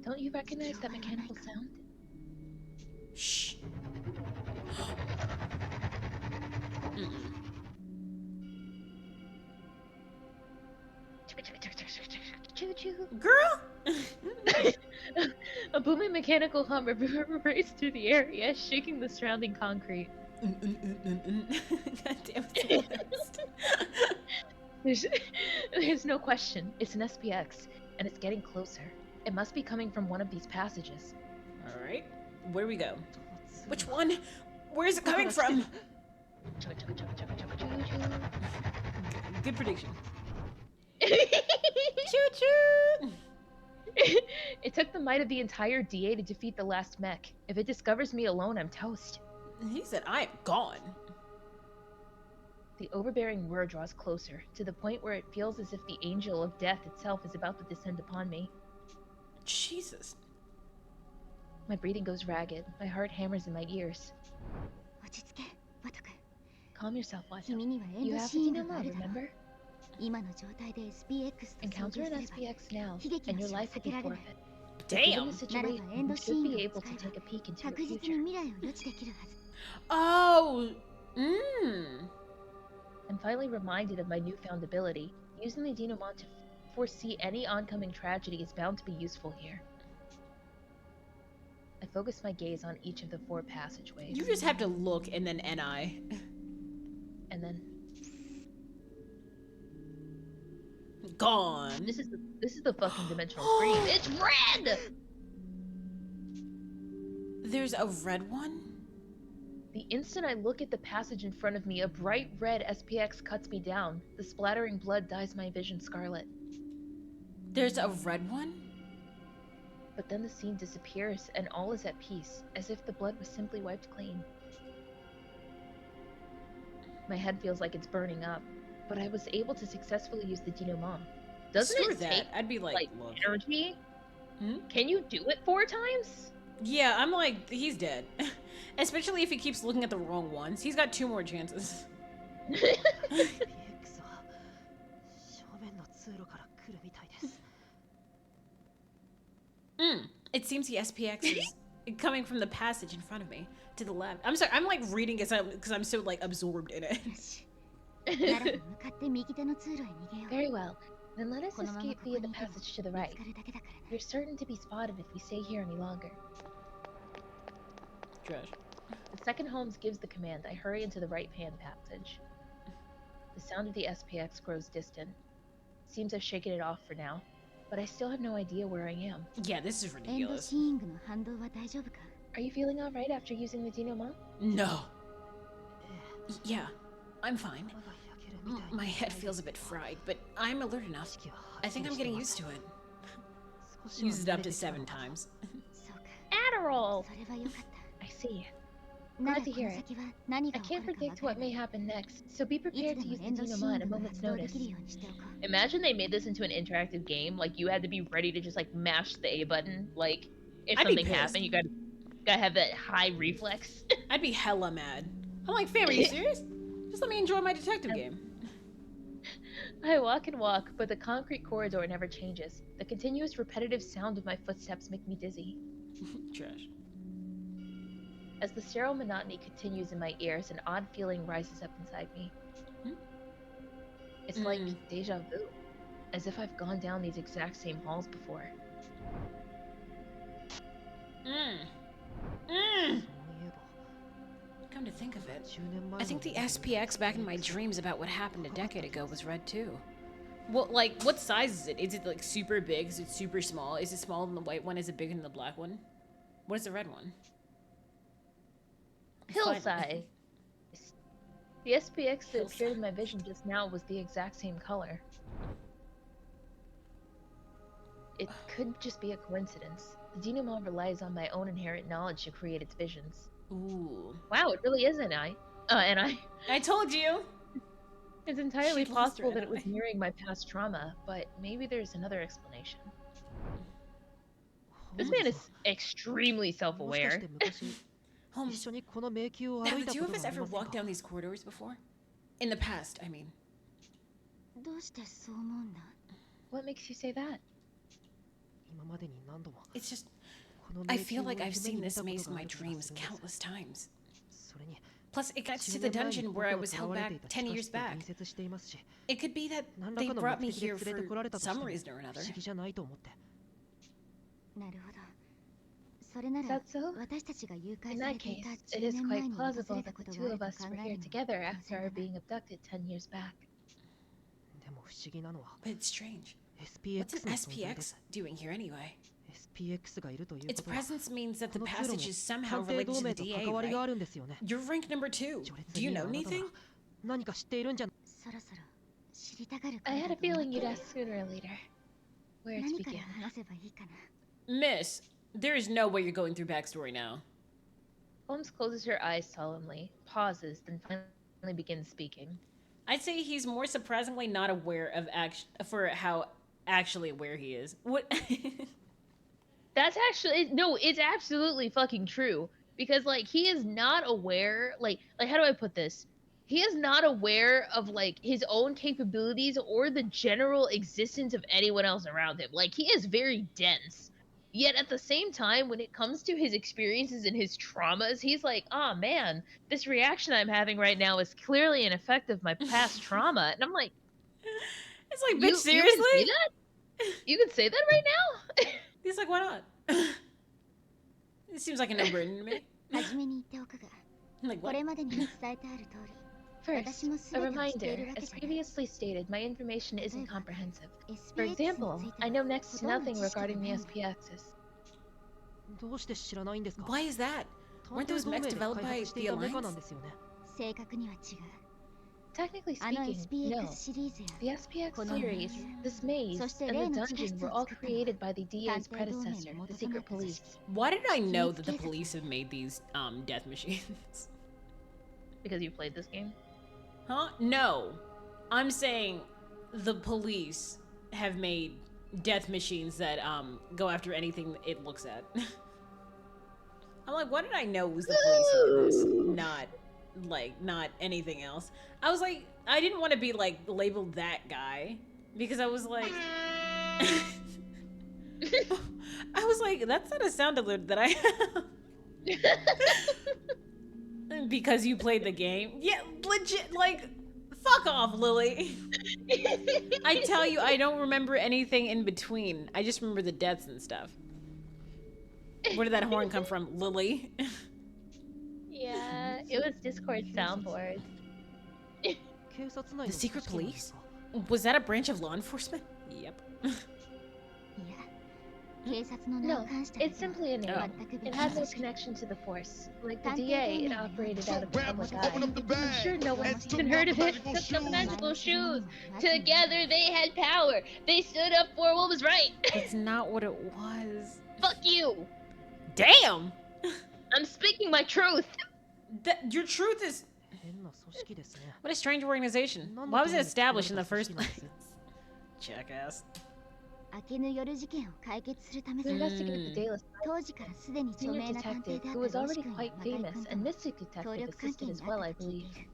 Don't you recognize that mechanical sound? Shh. Mm-mm. Choo-choo. Girl? A booming mechanical hum reverberates through the area, shaking the surrounding concrete. God damn it, the worst. There's no question. It's an SPX, and it's getting closer. It must be coming from one of these passages. Alright, where do we go? Which one? Where is it coming from? Good prediction. Choo-choo! It took the might of the entire DA to defeat the last mech. If it discovers me alone, I'm toast. He said, I am gone. The overbearing whir draws closer, to the point where it feels as if the angel of death itself is about to descend upon me. Jesus. My breathing goes ragged, my heart hammers in my ears. 落ち着け、ワト君。 Calm yourself, Watto. 君にはエン You ド have シ to ー kill ンがあ love, るだろう。 remember? 今の状態で SPX と遭 Encounter 遇 an すれば SPX now, 悲劇 and の your 死を life 避 will け be られない。 forfeit. Damn. Given the situation, ならばエンド you シー should ン be を able 使 to え take a ば peek into 確 your 実 future. に未来を予知できるはず。 Oh. Mmm. I'm finally reminded of my newfound ability. Using the denouement to foresee any oncoming tragedy is bound to be useful here. I focus my gaze on each of the 4 passageways. You just have to look and then NI. And then Gone. this is the fucking dimensional screen. It's red! There's a red one? The instant I look at the passage in front of me, a bright red SPX cuts me down. The splattering blood dyes my vision scarlet. There's a red one? But then the scene disappears and all is at peace, as if the blood was simply wiped clean. My head feels like it's burning up, but I was able to successfully use the denouement. Doesn't Screw it that. take I'd be like, look. energy? Hmm? Can you do it 4 times? Yeah, I'm like, he's dead. Especially if he keeps looking at the wrong ones. He's got 2 more chances. SPX は正面の通路から来るみたいです。It seems the SPX is coming from the passage in front of me to the left. I'm sorry, I'm like reading it because I'm so like absorbed in it. よし。ならば向かって右手の通路へ逃げよう。 Very well. Then let us このまま escape ここ via に the いても passage to the 見 right. つかるだけだからな。 You're certain to be spotted if we stay here any longer. Trash. The second Holmes gives the command. I hurry into the right-hand passage. The sound of the SPX grows distant. Seems I've shaken it off for now, but I still have no idea where I am. Yeah, this is エンド ridiculous. シーイングの反動は大丈夫か？ Are you feeling alright after using the denouement? No. Yeah, I'm fine. 頭が焼けるみたいに My head feels a bit fried, but I'm alert enough. 意識は I はっき think り I'm して getting ま used す to it. 少しは Used it up 慣れ to てきたの 7 か times. そうか。 Adderall! それはよかった I see. なら Glad to この hear it. 先は何 I が起こ can't るかわ predict から what な may い happen next, so be いつ prepared で to も use エン the ドシーイ denouement ン at a グが moment's 発動で notice. きるようにしておこう Imagine they made this into an interactive game, like you had to be ready to just like mash the A button, like if I'd be something pissed. happened, you gotta have that high reflex. I'd be hella mad. I'm like, fam, are you serious? Just let me enjoy my detective game. I walk and walk, but the concrete corridor never changes. The continuous repetitive sound of my footsteps make me dizzy. Trash. As the sterile monotony continues in my ears, an odd feeling rises up inside me. Hmm? It's like deja vu, as if I've gone down these exact same halls before. そういえば Come to think of it, 10年前 I の think the 夢で SPX back in my dreams about what happened a decade ago was red too. Well, like, what size is it? Is it like super big? Is it super small? Is it smaller than the white one? Is it bigger than the black one? What is the red one? Pill Fine. size. The SPX that appeared in my vision just now was the exact same color. It could just be a coincidence. The denouement relies on my own inherent knowledge to create its visions. Ooh. Wow, it really is an eye. I told you! It's entirely She lost her possible that it was eye. mirroring my past trauma, but maybe there's another explanation. This man is extremely もしかし self-aware. て昔一 Holmes, 緒にこの迷宮を have 歩 the いた two こ of と us があり ever ません walked か down these corridors before? In the past, I mean. どうしてそう思うんだ What makes you say that? 今までに何度も It's just, この I 迷 feel 宮を like I've 夢 seen に見 this たこと maze in があ my る気が dreams するんです countless times. それに Plus, it got to 10 the 年前 dungeon に where I 僕が was 囚 held われ back ていた地 10下 years 室と back. 隣接していますし It could be that 何ら they かの brought 目 me 的で here 連れて for こられたとし some ても reason or 不 another. 思議じゃないと思って なるほどそれな Is ら that so? 私たちが誘拐 In され that てい case, た it 10 is 年前 quite に訪 plausible れた that こ the と two がある of と us 考 were え here るの together も after our being abducted 10 years back. でも不思議なのは But it's strange. What's SPX an の存在で SPX す doing here anyway? SPX がいるという Its ことは presence means that こ the の通路 passage is も somehow 探偵 related 同 to 盟 the と DA, 関わりが right? あるんですよね You're rank number 2. 序列 Do you にいる know あなたなら anything? 何か知っているんじゃそろそろ知りたがる I 声 had だ a と思っ feeling て you'd る ask sooner or later. Where to 何から begin? 話せばいいかな Miss, there is no way you're going through backstory now. Holmes closes her eyes solemnly, pauses, then finally begins speaking. I'd say he's more surprisingly not aware of for how actually aware he is. What? That's actually no, it's absolutely fucking true. Because like he is not aware, like how do I put this? He is not aware of like his own capabilities or the general existence of anyone else around him. Like he is very dense. Yet at the same time, when it comes to his experiences and his traumas, he's like, oh man, this reaction I'm having right now is clearly an effect of my past trauma. And I'm like, It's like, you bitch, seriously? can say that? You can say that right now? He's like, why not? It seems like a no-brainer to me. 初めに言っておくが Like こ what? れまでに伝えてある通り First, a reminder, as previously stated, my information isn't comprehensive. For example, I know next to nothing regarding the SPXs. どうして知らないんですか Why is that? 探 Weren't 偵 those 同盟 mechs で developed 開 by 発してい the たメカな Alliance? んですよね正確には違う Technically あの speaking, no. SPX シリーズや The SPX この series, this maze, そして and 例 the の地下 dungeon 室 were を all 作ったのは created by the DA's 探偵同盟 predecessor, の the 元とな secret った組 police. 織 Why did I know that the 秘密警察 police have made these death machines? Because you played this game? Huh? No. I'm saying the police have made death machines that go after anything it looks at. I'm like, what did I know was the police who did this? Not anything else. I was like, I didn't want to be like labeled that guy because I was like I was like, that's not a sound alert that I have. Because you played the game. Yeah, legit, like, fuck off, Lily. I tell you, I don't remember anything in between. I just remember the deaths and stuff. Where did that horn come from, Lily? Yeah, it was Discord soundboard. The secret police? Was that a branch of law enforcement? Yep. いや警察の名を No, 冠しただ it's けの simply a name. 全く It 別 had の no 組織 connection to the Force. Like the 探偵 DA, 同盟 it の operated 元 out of the Grab public it, eye. open up the I'm bag, sure no and one's took even out heard the of it. magical Took the shoes. magical shoes. 前の Together they had power. They stood up for what was right. That's not what it was. Fuck you. Damn! I'm speaking my truth. Your truth is... 変な組織ですね What a strange organization. 何の Why た was め it に作られ established in た the 組 first 織なんで place? す Jackass. 明けぬ夜事件を解決するため To さ investigate the Dayless 当時からすでに著 senior 名な探 detective 偵であ who った was ロシ already 君や quite マガイ famous 君と and も Mystic 協 Detective 力関係 assisted に as あ well, っ I たと聞い believe. ている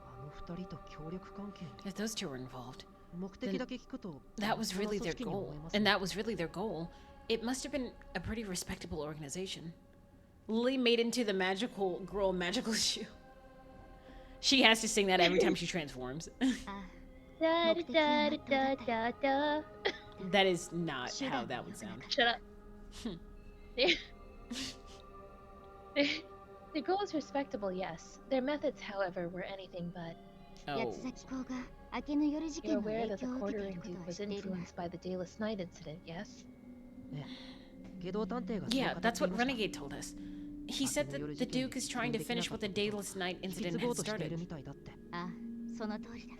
あの二人と協力関係に If those two were involved, 目的だけ聞くと that was この really 組 their 織に goal. 思えます And ね that was really their goal. It must have been a pretty respectable organization. Lily made into the magical girl magical shoe. She has to sing that every time she transforms. あ Da 目的 da は全 da うだったよ da da. That is not how that would sound. Shut up. Their goal is respectable, yes. Their methods, however, were anything but. Oh. 八崎港が明けぬ夜事 You're 件の aware 影 that the 響を受けてい quartering ること Duke は was 知っているが influenced by the Dayless Night incident, yes? 下道探偵がそう Yeah, 語 that's ってい what ました Renegade told us. He said that the Duke is trying to finish what the Dayless Night 引き incident 継ごう had としている started. みたいだって あその通りだ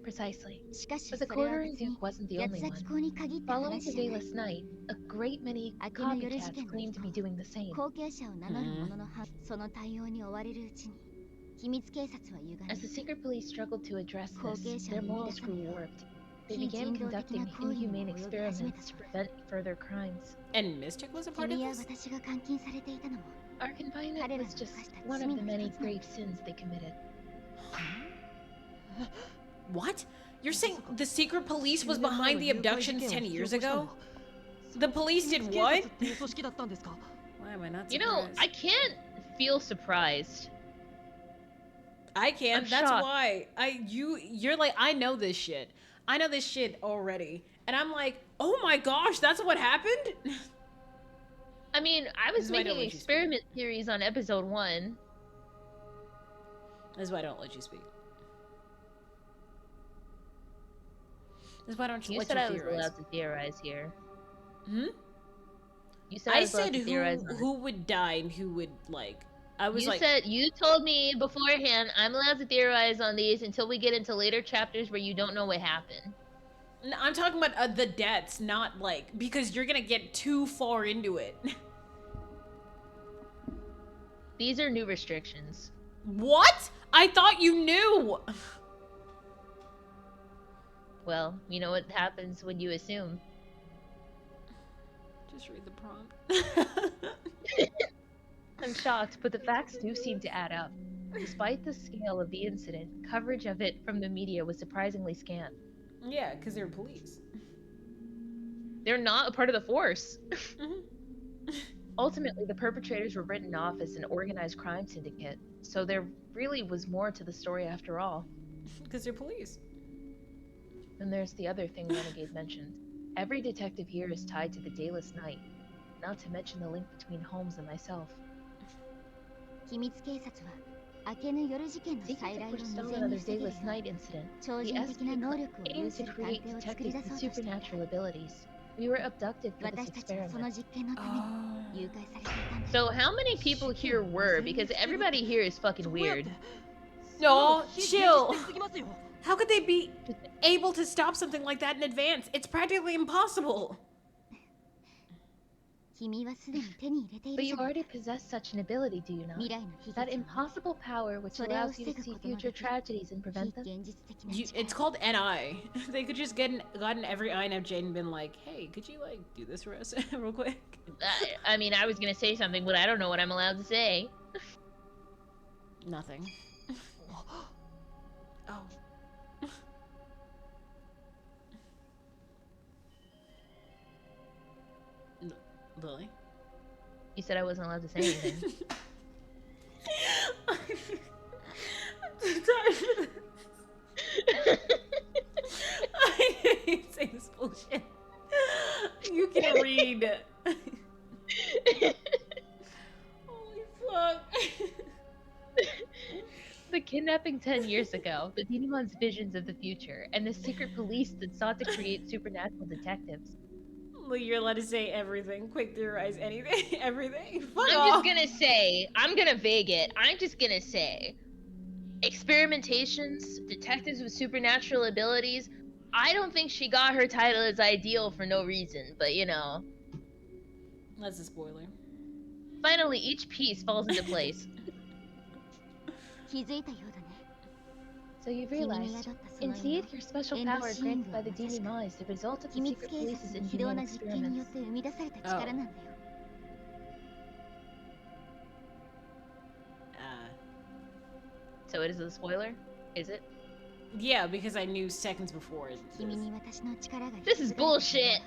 Precisely. しかし But そ the れは quartering 別に Duke wasn't the 八 only 崎 one. 港に限った Following 話 the じゃない Dayless Night, a great many 明けぬ夜事 copycats 件の claimed 以 to be 降 doing the same. 後継者を名乗る者のその対応に追われるうちに秘密警察は歪ん As the で secret police struggled to address後 this, 継者 their を生み morals 出さ grew ぬよう warped. They 非 began 人道的 conducting な行為にも inhumane 及び始め experiments た to そうだ prevent further crimes. And Mystic was a part of 君や this? 私が監禁されていたのも Our confinement彼らの was just 犯した one 罪 of の the many 一つなんだ grave sins they committed. What? You're saying the secret police was behind the abductions 10 years ago? The police did 警 what? 察っていう組織だったんですか Why am I not You know, surprised? I can't feel surprised. I can. I'm That's shocked. why. You're like, I know this shit. I know this shit already. And I'm like, oh my gosh, that's what happened? I mean, I This was is why I don't making let you speak. experiment theories on episode 1. That's why I don't let you speak. That's why I don't You let said you I was theorize. allowed to theorize here. Hmm? You said I I was allowed said to theorize on it. who would die and who would, like... I was You like... said you told me beforehand I'm allowed to theorize on these until we get into later chapters where you don't know what happened. No, I'm talking about the deaths, not like... Because you're gonna get too far into it. These are new restrictions. What? I thought you knew! Well, you know what happens when you assume. Just read the prompt. I'm shocked, but the facts do seem to add up. Despite the scale of the incident, coverage of it from the media was surprisingly scant. Yeah, because they're police. They're not a part of the force. Mhm. Ultimately, the perpetrators were written off as an organized crime syndicate, so there really was more to the story after all. Because they're police. And there's the other thing Renegade mentioned. Every detective here is tied to the Dayless Night, not to mention the link between Holmes and myself. 秘密警察は明けぬ夜事件の Seeking 再 to 来を forestall 未然に another 防げるよ Dayless う Night incident, 超 the 人的な SP 能力を有 aimed す to る探 create 偵を作り detectives 出 with そうとしていた supernatural abilities. We were abducted for this 私たちはその experiment. 実験のために Oh. 誘拐されていたんだ So how many people here were? Because everybody here is fucking どうやって weird. No, chill. How could they be able to stop something like that in advance? It's practically impossible. But you already possess such an ability, do you not? That impossible power which allows you to see future tragedies and prevent them? It's called NI. They could just gotten every INFJ and been like, hey, could you like do this for us real quick? I mean, I was gonna say something, but I don't know what I'm allowed to say. Nothing. Oh. Lily? You said I wasn't allowed to say anything. I'm so tired of this. I hate saying this bullshit. You can read. Holy fuck. The kidnapping 10 years ago, the Dinimon's visions of the future, and the secret police that sought to create supernatural detectives. Well, you're allowed to say everything. Quick theorize anything. Everything. Fuck I'm off. just gonna say, I'm gonna vague it. I'm just gonna say, experimentations, detectives with supernatural abilities. I don't think she got her title as ideal for no reason, but you know. That's a spoiler. Finally, each piece falls into place. So you've realized, indeed, your special power granted by the Dinima is the result of the secret police's inhuman experiments. Oh. So it is a spoiler? Is it? Yeah, because I knew seconds before. This is bullshit!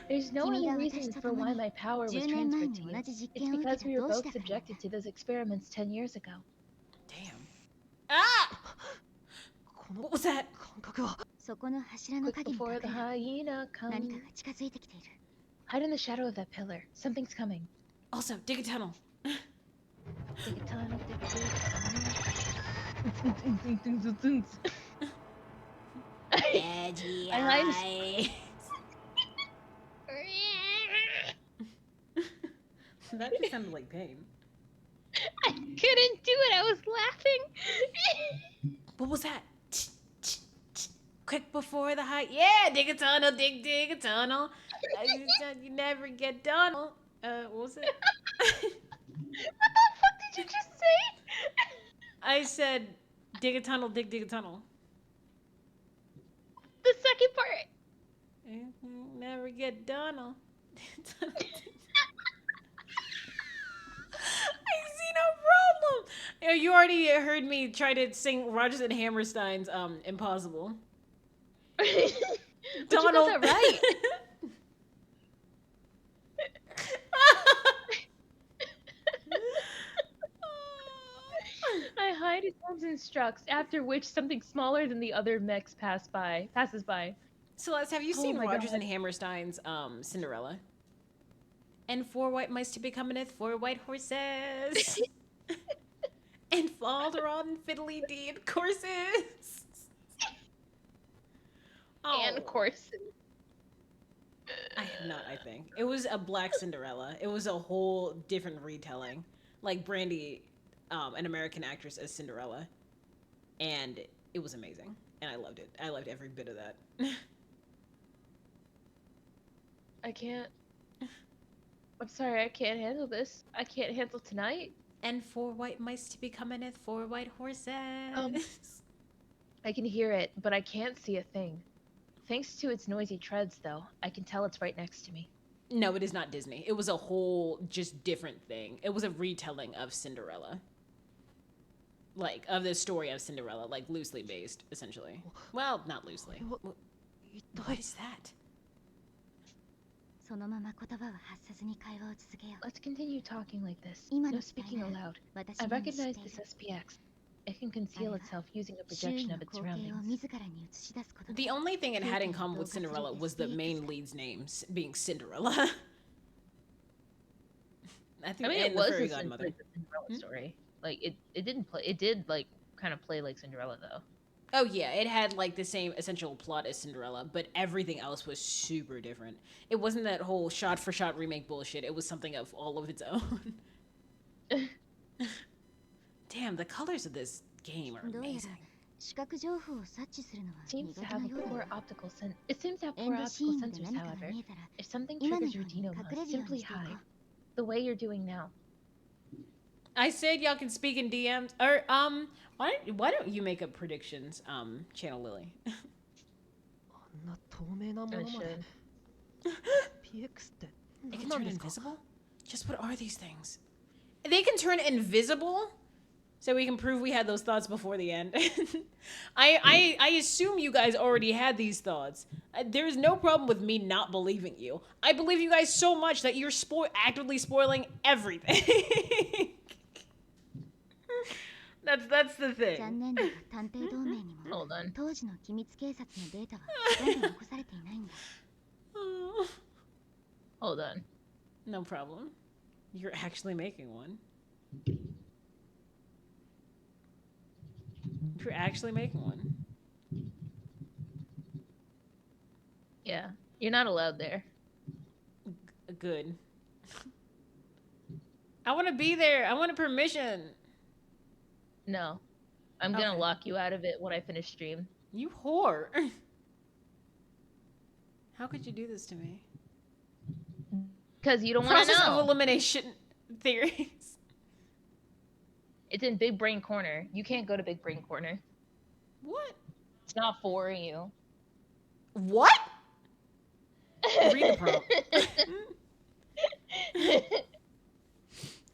There's no other reason for why my power was transferred to you. It's because we were both subjected to those experiments 10 years ago. Damn. Ah! What was that? Quick before the hyena comes. Hide in the shadow of that pillar. Something's coming. Also, dig a tunnel. Dig a tunnel, dig a Edgy eyes. That just sounded like pain. I couldn't do it. I was laughing. What was that? Quick before the high. Yeah, dig a tunnel, dig a tunnel. You never get done. What was it? What the fuck did you just say? I said, dig a tunnel, dig a tunnel. The second part. Never get done. I see no problem. You already heard me try to sing Rodgers and Hammerstein's Impossible. Donald. You got that right. I hide as Holmes instructs, after which something smaller than the other mechs passes by. Celeste, have you seen Rodgers and Hammerstein's Cinderella? And 4 white mice to become an 4 white horses. And falder on fiddly deed courses. And courses. I have not, I think. It was a black Cinderella. It was a whole different retelling. Like Brandy, an American actress as Cinderella. And it was amazing. And I loved it. I loved every bit of that. I can't. I'm sorry, I can't handle this. I can't handle tonight. And 4 white mice to become an 4 white horses. I can hear it, but I can't see a thing. Thanks to its noisy treads, though, I can tell it's right next to me. No, it is not Disney. It was a whole, just different thing. It was a retelling of Cinderella. Like, of the story of Cinderella, like, loosely based, essentially. Well, not loosely. What is that? Let's continue talking like this. No speaking aloud. I recognize this SPX. It can conceal itself using a projection of its surroundings. The only thing it had in common with Cinderella was the main lead's name being Cinderella. I think it was a Godmother. Cinderella story. Like it didn't play. It did like kind of play like Cinderella though. Oh yeah, it had like the same essential plot as Cinderella, but everything else was super different. It wasn't that whole shot-for-shot remake bullshit. It was something of all of its own. Damn, the colors of this game are どうやら amazing. 視覚情報を察知するのは Seems 苦 to 手 have な a ようだ poor な。 optical sen. It seems to have エ poor ンドシ optical ーンで sensors, 何かが however. 見えたら If something 今の triggers よ your うに genome, 隠れるよう simply にしていこ hide. う。 The way you're doing now. I said y'all can speak in DMs. Or why don't you make up predictions, Channel Lily? あんな透明なも I のまで should. PX って It 何 can なん turn ですか？ invisible? Just what are these things? They can turn invisible? So we can prove we had those thoughts before the end. I assume you guys already had these thoughts. There's no problem with me not believing you. I believe you guys so much that you're actively spoiling everything. That's the 残 thing. 念だが探偵同盟にも Hold on. 当時の機密警察のデータはほとんど残されていないんだ。 Hold on. No problem. You're actually making one. You're actually making one. Yeah. You're not allowed there. Good. I want to be there. I want a permission. No. I'm gonna Okay. lock you out of it when I finish stream. You whore. How could you do this to me? Because you don't want to Process of know. elimination theories. It's in Big Brain Corner. You can't go to Big Brain Corner. What? It's not for you. What? Read the prompt.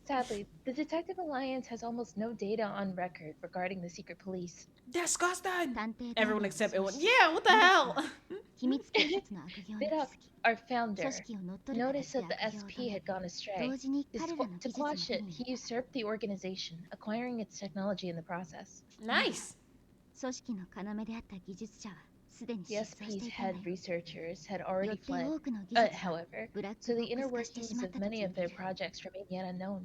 Sadly, the Detective Alliance has almost no data on record regarding the secret police. Disgusting. 探偵同盟 Everyone の except 創 Ewan. 始 Yeah, what the hell? 秘密警察の悪行に気 Vidok, づき our founder, 組織を乗っ取る noticed 形で that the 悪行を SP 止め had gone astray. 同時に To 彼らの技術も squash 手 it, に he 入れた。 usurped the organization, acquiring its technology in the process. Nice. 組織の要であった技術者はすでに The 失踪して SP's いたんだ head よ。 researchers had よ already って fled. 多くの技術は However, ブラッ so クボ the ッ inner クス化してし workings まっ of たと聞 many い of てい their る。 projects remain yet unknown.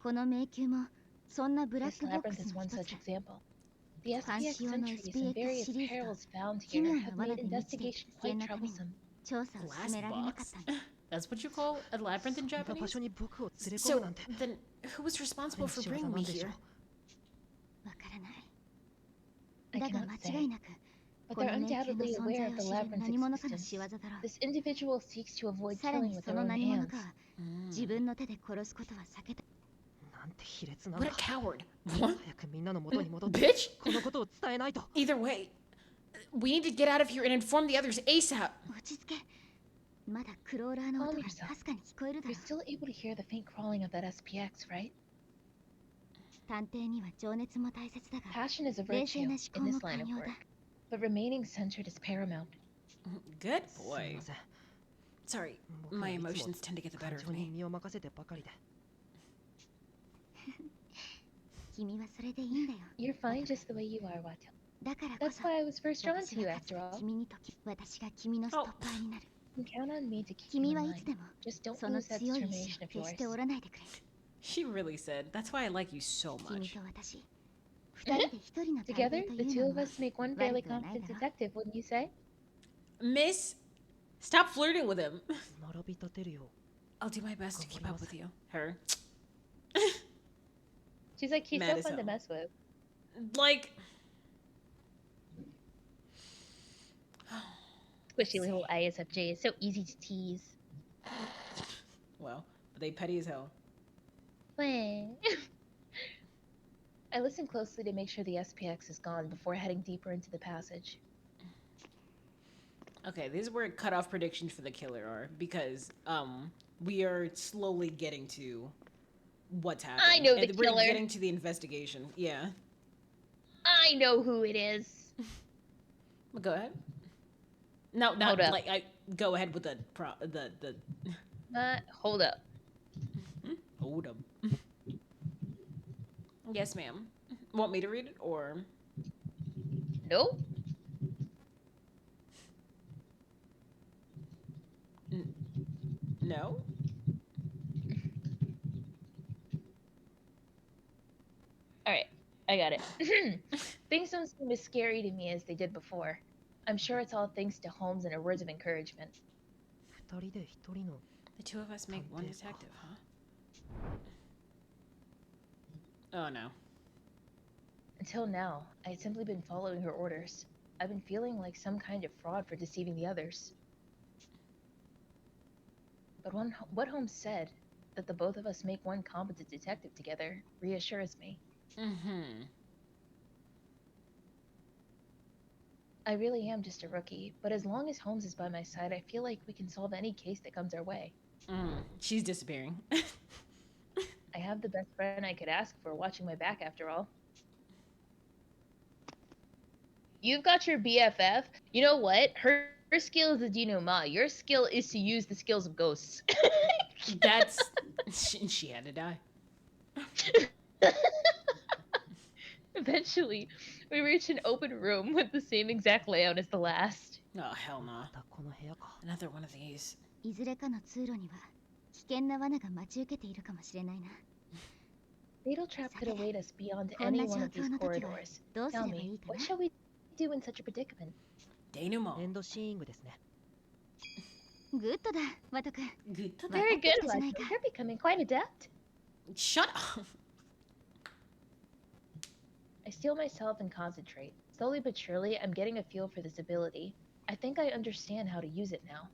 この迷宮もそんなブラッ This クボック labyrinth ス is の one 一つ such だ。 example. The SPX 監視用の sentries and SPX various シリーズと perils found 奇 here 妙 have な罠 made で満ちている investigation 危険 quite なために troublesome. 調査を Glass 進められなかっ box. たんだ。 That's what you call a labyrinth in そんな場 Japanese? 所に僕を連れ込 So むなんて then, who was responsible 彼の for 仕業 bringing な me んでしょ here? わからない。 I だが cannot 間違い say, なく but こ they're の迷宮の undoubtedly 存 aware 在 of を the 知る labyrinth's 何者かの existence. 仕業だろう。 This individual seeks to avoid さら killing に with そ their の own 何者 hands. かは Mm. 自分の手で殺すことは避けた。なんて卑劣なん What だ a coward. What? 早くみんなの元に戻って Bitch! このことを伝えないと Either way, we need to get out of here and inform the others ASAP. 落ち着け。まだクローラーの音 Calm が yourself. かすかに聞こえるだ You're ろう。 still able to hear the faint crawling of that SPX, right? 探偵には情熱も大切だが、 Passion is a 冷 virtue 静な in 思考 this も line 寛 of 容 work, だ。 but remaining centered is paramount. Good すみ boy. ません Sorry, 僕 my はいつも emotions tend to get the 感 better of 情に me. 身を任せてばかりで君はそれでいいんだよ。 You're fine just the way you are, Wato. だからこ That's そ、 why I was first drawn 私 to you はかつて after all. 君にとき、私が君のストッパーになる。 You can count on me to keep you 君 in はいつ mind. でも Just don't その lose that 強い意志 determination を of 決 yours. して折らないでくれ。 She really said, that's why I like you so 君 much. と私、二人で一人の探 Together, 偵と the いう two の of も us make one fairly 悪くはない competent だろ detective, wouldn't you say? Miss, stop flirting with him. 並び立てるよ I'll do my best to keep up with you. Her. She's like, he's Mad so as fun to hell. mess with. Like, Squishy little ISFJ is so easy to tease. well, but they petty as hell. Wah. I listen closely to make sure the SPX is gone before heading deeper into the passage. Okay, this is where cutoff predictions for the killer are because we are slowly getting to what's happening. I know the and we're killer. getting to the investigation. Yeah, I know who it is. but go ahead. No, not Hold up. like I go ahead with the Hold up. hold up. Yes, ma'am. Want me to read it or? Nope. No. Alright, I got it. Things don't seem as scary to me as they did before. I'm sure it's all thanks to Holmes and her words of encouragement. 二人で一人の The two of us make one探偵か。 detective, huh? Oh no. Until now, I had simply been following her orders. I've been feeling like some kind of fraud for deceiving the others. But what Holmes said, that the both of us make one competent detective together, reassures me. Mm-hmm. I really am just a rookie, but as long as Holmes is by my side, I feel like we can solve any case that comes our way. She's disappearing. I have the best friend I could ask for watching my back after all. You've got your BFF. You know what? Her skill is a denouement. Your skill is to use the skills of ghosts. That's... she had to die. Eventually, we reach an open room with the same exact layout as the last. Oh, hell no. またこの部屋か。 Another one of these. いずれかの通路には危険な罠が待ち受けているかもしれないな。 Fatal trap could await us beyond any one of these corridors. どうす Tell ればい me, いかな what shall we do in such a predicament? エン Denouement. ドシーングですね。グッドだ、ワト君。 Good to know. Very good, Doesn't Lex. like You're becoming quite adept. Shut up. I steel myself and concentrate. Slowly but surely, I'm getting a feel for this ability. I think I understand how to use it now.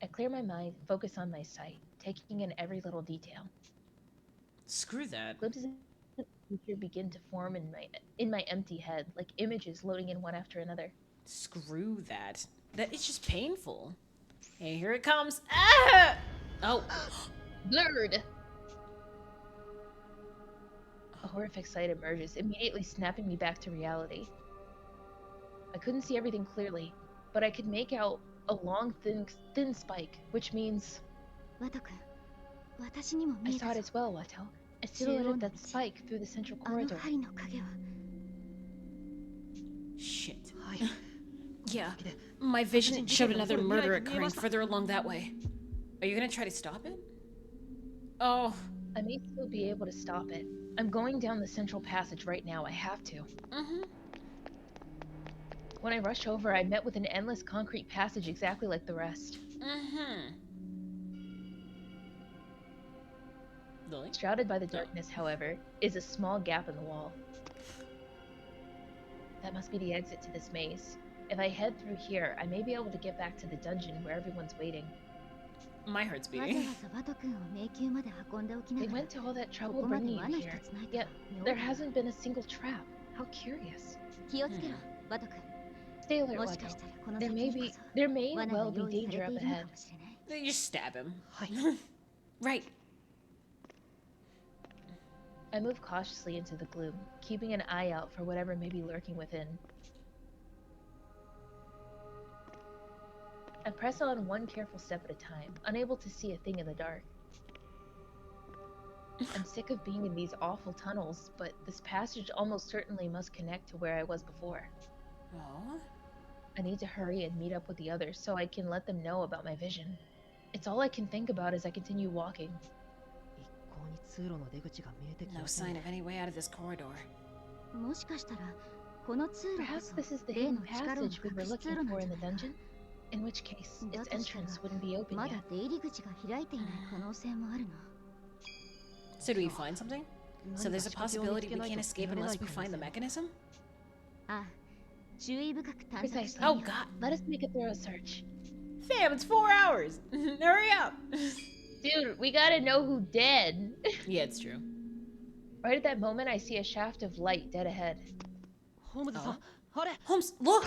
I clear my mind and focus on my sight, taking in every little detail. Screw that. Glimpses of the future begin to form in my empty head, like images loading in one after another. Screw that. That is just painful. Hey, here it comes. Ah! Oh. Blurred! A horrific sight emerges, immediately snapping me back to reality. I couldn't see everything clearly, but I could make out a long, thin spike, which means ワト君、私にも I 見え saw た it ぞ。 as well, Watto. I silhouetted that spike through the central あの corridor. 針の影は Shit. はい。 Yeah. My vision showed another murder occurring further along that way. Are you gonna try to stop it? Oh. I may still be able to stop it. I'm going down the central passage right now. I have to. Mm-hmm. When I rush over, I met with an endless concrete passage exactly like the rest. Mm-hmm. Lily? Shrouded by the darkness, however, is a small gap in the wall. That must be the exit to this maze. If I head through here, I may be able to get back to the dungeon where everyone's waiting. My heart's わざわ beating. ざワト君を迷宮まで運んでおきな They がら went to all that こ trouble こまで bringing you 罠一 here, つないと yet は妙 there だな hasn't been a single trap. How curious. 気をつけろ、ワト君。 Stay alert, もしかし Watto. たらこの There 先 may に be, こそ there may 罠が well be 用意され danger てい up るの ahead. かもしれない。 Then you just stab him. はい。 Right. I move cautiously into the gloom, keeping an eye out for whatever may be lurking within. I press on one careful step at a time, unable to see a thing in the dark. I'm sick of being in these awful tunnels, but this passage almost certainly must connect to where I was before. Oh. I need to hurry and meet up with the others so I can let them know about my vision. It's all I can think about as I continue walking. 一向に通路の出口が見えてき No ません sign ね of any way out of this corridor. もしかしたらこの通路こ Perhaps そ this is the 例 hidden の地下牢の passage we were 隠し通 looking 路な for ん in じ the ゃないか dungeon, in which case だ its としたら entrance wouldn't be open ま yet. だ出入り口が開いていない可能性もあるな。 So do we find something? So 何 there's か a 仕掛けを見つ possibility け we ない can't と escape 出られな unless い we 可能 find the 性 mechanism? ああ、注意深く探索して Precisely. みよ Oh god. Let us make a thorough search. Fam, it's 4 hours. Hurry up. Dude, we gotta know who did. Yeah, it's true. Right at that moment, I see a shaft of light dead ahead. ホームズさん、あれ Holmes, look!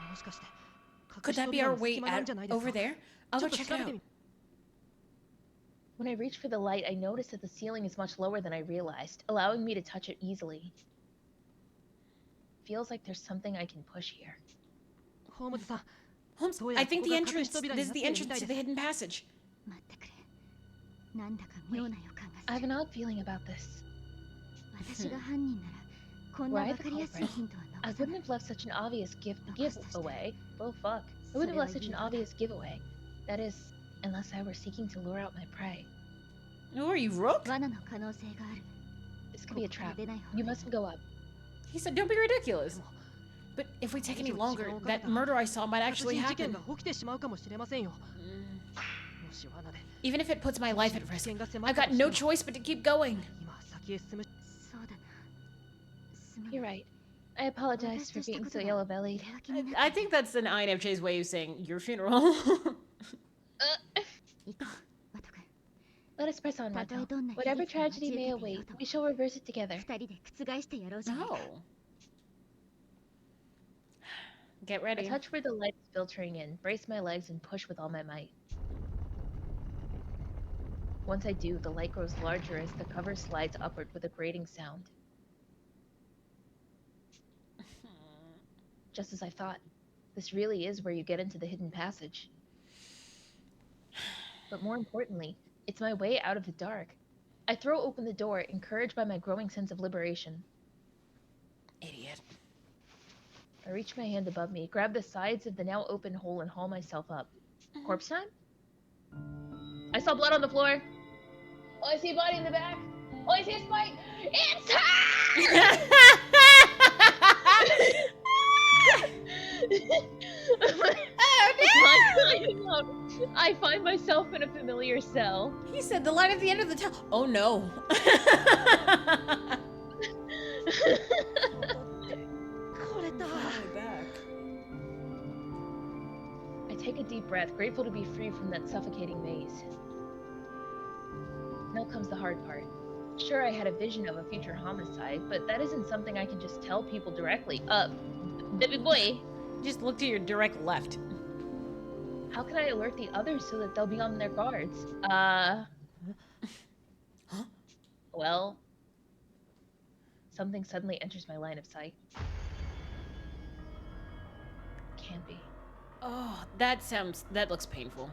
もしかして Could that be our way out over there? I'll go check it out. When I reach for the light, I notice that the ceiling is much lower than I realized, allowing me to touch it easily. Feels like there's something I can push here. ホームズさん、 Holmes, Oh, yeah, I think the ここが entrance, 隠し扉に this is the なってるみたい entrance to です。 the hidden passage. 待ってくれ。なんだか妙な予感 I が have す an る。 odd feeling about this. 私が犯人ならこんな Were I わ the かりやすい culprit? ヒントは I 残さ wouldn't ない。 have left such an obvious Lost giveaway. Well, fuck. I wouldn't have left such an obvious giveaway. That is, unless I were seeking to lure out my prey. Who are you, Rook? 罠の可能性がある。 This こ could be こ a から trap. 出ない方 You が mustn't go up. He said, don't be ridiculous. But if we take any longer, that murder I saw might 殺 actually 人事件 happen. が起きてしまうかもしれませんよ。 Mm. もし罠で Even if it puts my life at 危 risk, 険が迫っ I've た got として no も choice but to keep going. 今へ進む。そうだな。すまない。 You're right. I apologize for being so yellow-bellied. I think that's an INFJ's way of saying your funeral. 行こう、ワト君。 Let us press on, たとえ Mato. どんな悲 Whatever 劇が待ち tragedy 受 may けていよう await, とも、 we shall reverse it together. 二人で覆してやろうじゃないか。 No. Get I ready. touch where the light is filtering in, brace my legs, and push with all my might. Once I do, the light grows larger as the cover slides upward with a grating sound. Just as I thought. This really is where you get into the hidden passage. But more importantly, it's my way out of the dark. I throw open the door, encouraged by my growing sense of liberation. Idiot. I reach my hand above me, grab the sides of the now open hole, and haul myself up. Corpse time? I saw blood on the floor. Oh, I see a body in the back. Oh, I see a spike. It's her! I find myself in a familiar cell. He said the light at the end of the tunnel. Oh no. I take a deep breath, grateful to be free from that suffocating maze. Now comes the hard part. Sure, I had a vision of a future homicide, but that isn't something I can just tell people directly. Baby boy. Just look to your direct left. How can I alert the others so that they'll be on their guards? Well, something suddenly enters my line of sight. Can't be. Oh, that looks painful.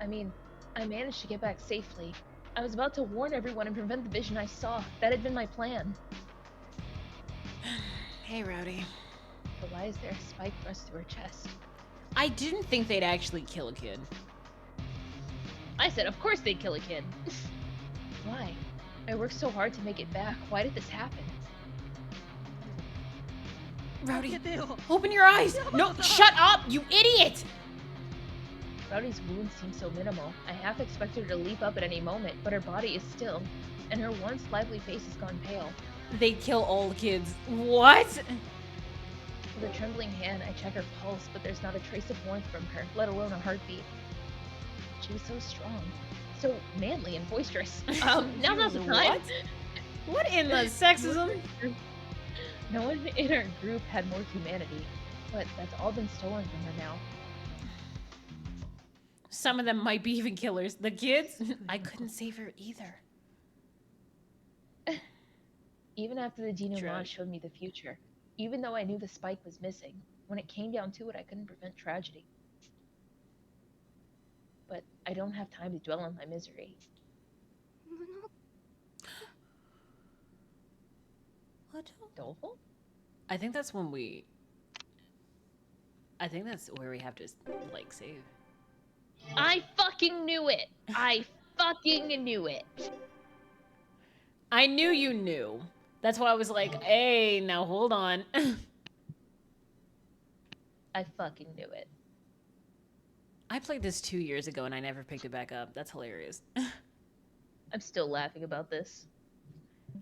I mean, I managed to get back safely. I was about to warn everyone and prevent the vision I saw. That had been my plan. Hey, Rowdy. But why is there a spike thrust through her chest? I didn't think they'd actually kill a kid. I said, of course they'd kill a kid. Why? I worked so hard to make it back. Why did this happen? Rowdy, open your eyes! No, shut up, you idiot! Rowdy's wounds seem so minimal. I half expected her to leap up at any moment, but her body is still, and her once lively face has gone pale. They'd kill all the kids. What? With a trembling hand, I check her pulse, but there's not a trace of warmth from her, let alone a heartbeat. She was so strong, so manly and boisterous. Now's not the time. What in the sexism? No one in our group had more humanity, but that's all been stolen from her now. Some of them might be even killers. The kids? I couldn't save her either. Even after the denouement True. showed me the future, even though I knew the spike was missing, when it came down to it, I couldn't prevent tragedy. But I don't have time to dwell on my misery. What? Doleful? I think that's when we... I think that's where we have to, like, save. I fucking knew it! I fucking knew it! I knew you knew. That's why I was like, hey, now hold on. I fucking knew it. I played this 2 years ago and I never picked it back up. That's hilarious. I'm still laughing about this.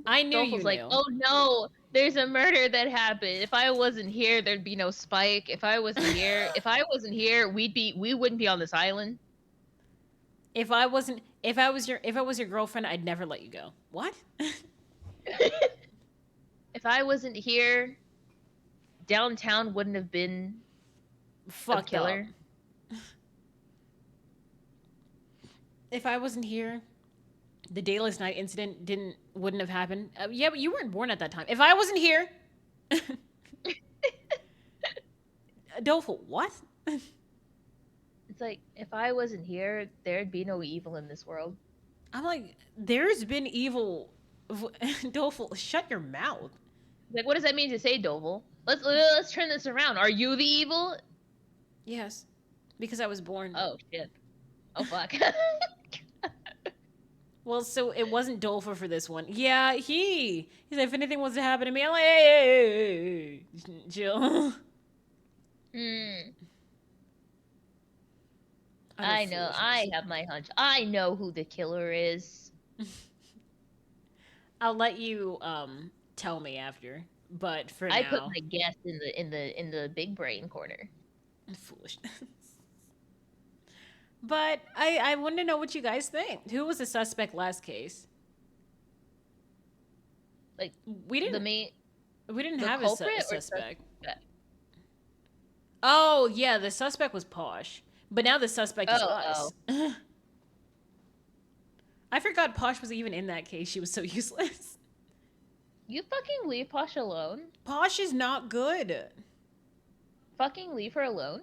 I knew Dolph you was like, knew. oh no, there's a murder that happened. If I wasn't here, there'd be no spike. If I wasn't here, we wouldn't be on this island. If I was your girlfriend, I'd never let you go. What? If I wasn't here, downtown wouldn't have been Fucked a killer. up. If I wasn't here, the Dayless Night incident wouldn't have happened. Yeah, but you weren't born at that time. If I wasn't here, Doleful, what? It's like, if I wasn't here, there'd be no evil in this world. I'm like, there's been evil. Doleful, shut your mouth. Like, what does that mean to say, Dovel? Let's turn this around. Are you the evil? Yes, because I was born. Oh shit. Oh fuck. Well, so it wasn't Doleful for this one. Yeah, he's like, if anything was to happen to me, I'm like, hey, chill. I know. I have my hunch. I know who the killer is. I'll let you tell me after. But for I put now, my guess in the big brain corner. foolishness. But I want to know what you guys think. Who was the suspect last case? Like We didn't. the main We didn't the have culprit a or suspect. suspect? Oh yeah, the suspect was Posh, but now the suspect is Oh, us. I forgot Posh was even in that case. She was so useless. You fucking leave Posh alone. Posh is not good. It Fucking leave her alone.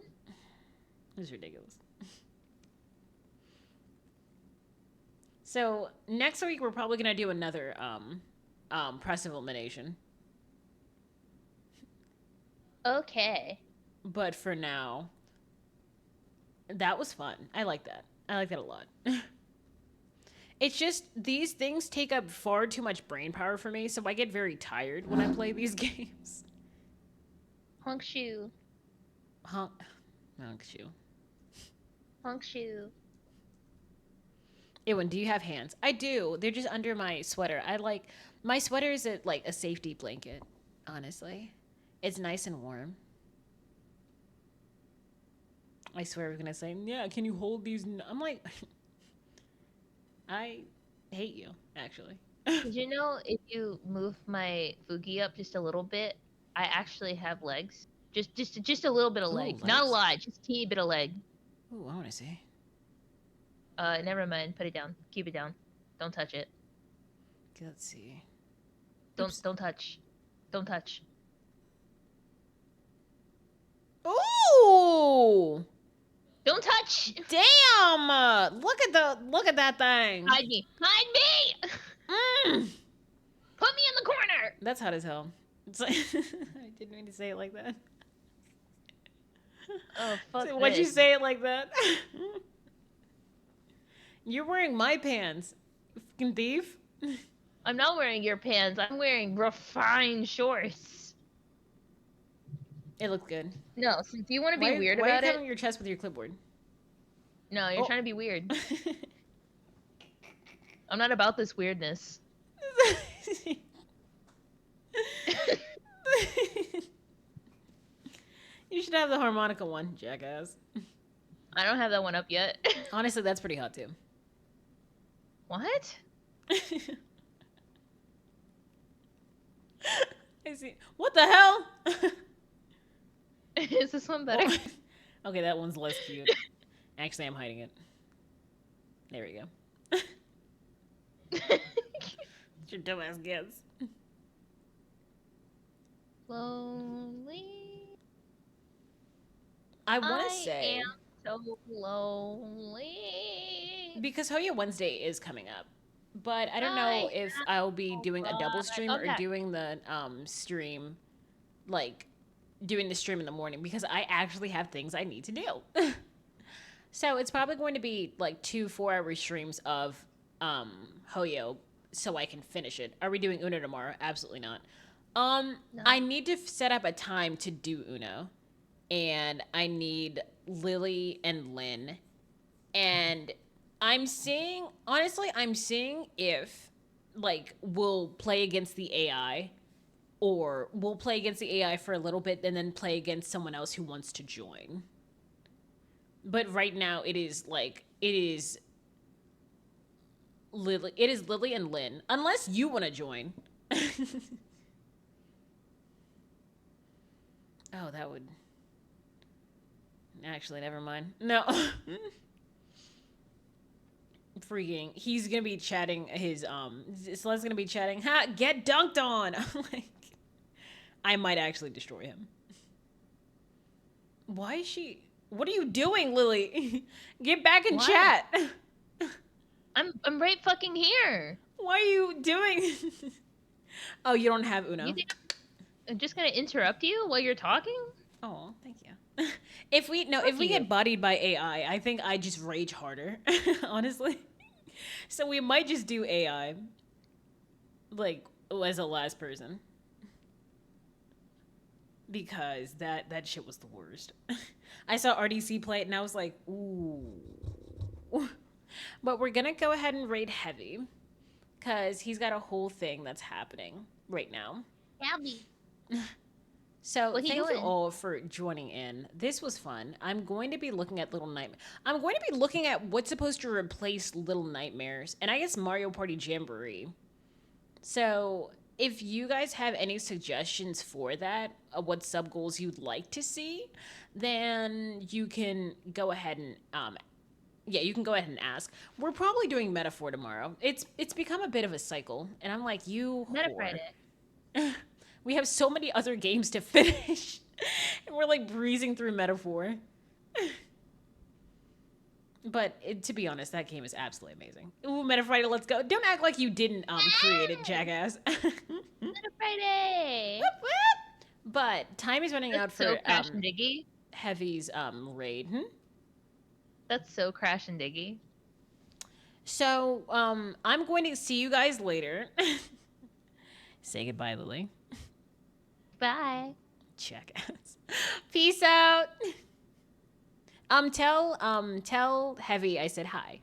was ridiculous. So next week we're probably gonna do another press elimination. Okay. But for now, that was fun. I like that. I like that a lot. It's just these things take up far too much brain power for me, so I get very tired when I play these games. Honk shoe. Honk shoe. Honk shoe. Ewan, do you have hands? I do. They're just under my sweater. My sweater is like a safety blanket, honestly. It's nice and warm. I swear I was gonna say, yeah, can you hold these? I'm like, I hate you, actually. Did you know if you move my Fugi up just a little bit, I actually have legs? Just a little bit of leg. Not a legs? lot, just a teeny bit of leg. Ooh, I want to see. Never mind. Put it down. Keep it down. Don't touch it. Okay, let's see. Don't touch. Don't touch. Ooh! Don't touch. Damn! Look at that thing. Hide me. Hide me. Mm. Put me in the corner. That's hot as hell. It's like, I didn't mean to say it like that. Oh fuck! Why'd you this. say it like that? You're wearing my pants, you fucking thief. I'm not wearing your pants. I'm wearing refined shorts. It looks good. No, since you want to be weird why about are you it. covering your chest with your clipboard? No, you're trying to be weird. I'm not about this weirdness. You should have the harmonica one, jackass. I don't have that one up yet. Honestly, that's pretty hot too. What? I see. What the hell? Is this one better? Okay, that one's less cute. Actually, I'm hiding it. There we go. Your dumbass gets. Lonely. I want to say. am so lonely. Because Hoya Wednesday is coming up. But I don't know if I'll be doing a double stream or doing the stream, like, doing the stream in the morning. Because I actually have things I need to do. So it's probably going to be, like, 2 4-hour streams of Hoyo so I can finish it. Are we doing Uno tomorrow? Absolutely not. No. I need to set up a time to do Uno. And I need Lily and Lynn. And I'm seeing if, like, we'll play against the AI. Or we'll play against the AI for a little bit and then play against someone else who wants to join. But right now it is Lily and Lynn. Unless you want to join. Oh, that would... Actually, never mind. No. Freaking. He's gonna be chatting his, Celeste's gonna be chatting, ha, get dunked on! I'm like... I might actually destroy him. Why is she... What are you doing, Lily? Get back in chat! I'm right fucking here. Why are you doing... Oh, you don't have Uno. You think I'm just gonna interrupt you while you're talking? Oh, thank you. If we get bodied by AI, I think I just rage harder, honestly. So we might just do AI, like, as a last person. Because that shit was the worst. I saw RDC play it and I was like, ooh. But we're gonna go ahead and raid heavy. because he's got a whole thing that's happening right now. Abby. So What he thank you doing? all for joining in. This was fun. I'm going to be looking at Little Nightmares. I'm going to be looking at what's supposed to replace Little Nightmares, and I guess Mario Party Jamboree. So if you guys have any suggestions for that, what sub goals you'd like to see, then you can go ahead and yeah, you can go ahead and ask. We're probably doing Metaphor tomorrow. It's become a bit of a cycle, and I'm like, you Meta whore. Friday. We have so many other games to finish, and we're like breezing through Metaphor. But to be honest, that game is absolutely amazing. Ooh, Meta Friday, let's go! Don't act like you didn't create it, jackass. Meta Friday. Whoop, whoop. But time is running out That's for so Crash and Diggy. Heavy's raid. That's so Crash and Diggy. So I'm going to see you guys later. Say goodbye, Lily. Bye. Jackass. Peace out. Tell Heavy I said hi.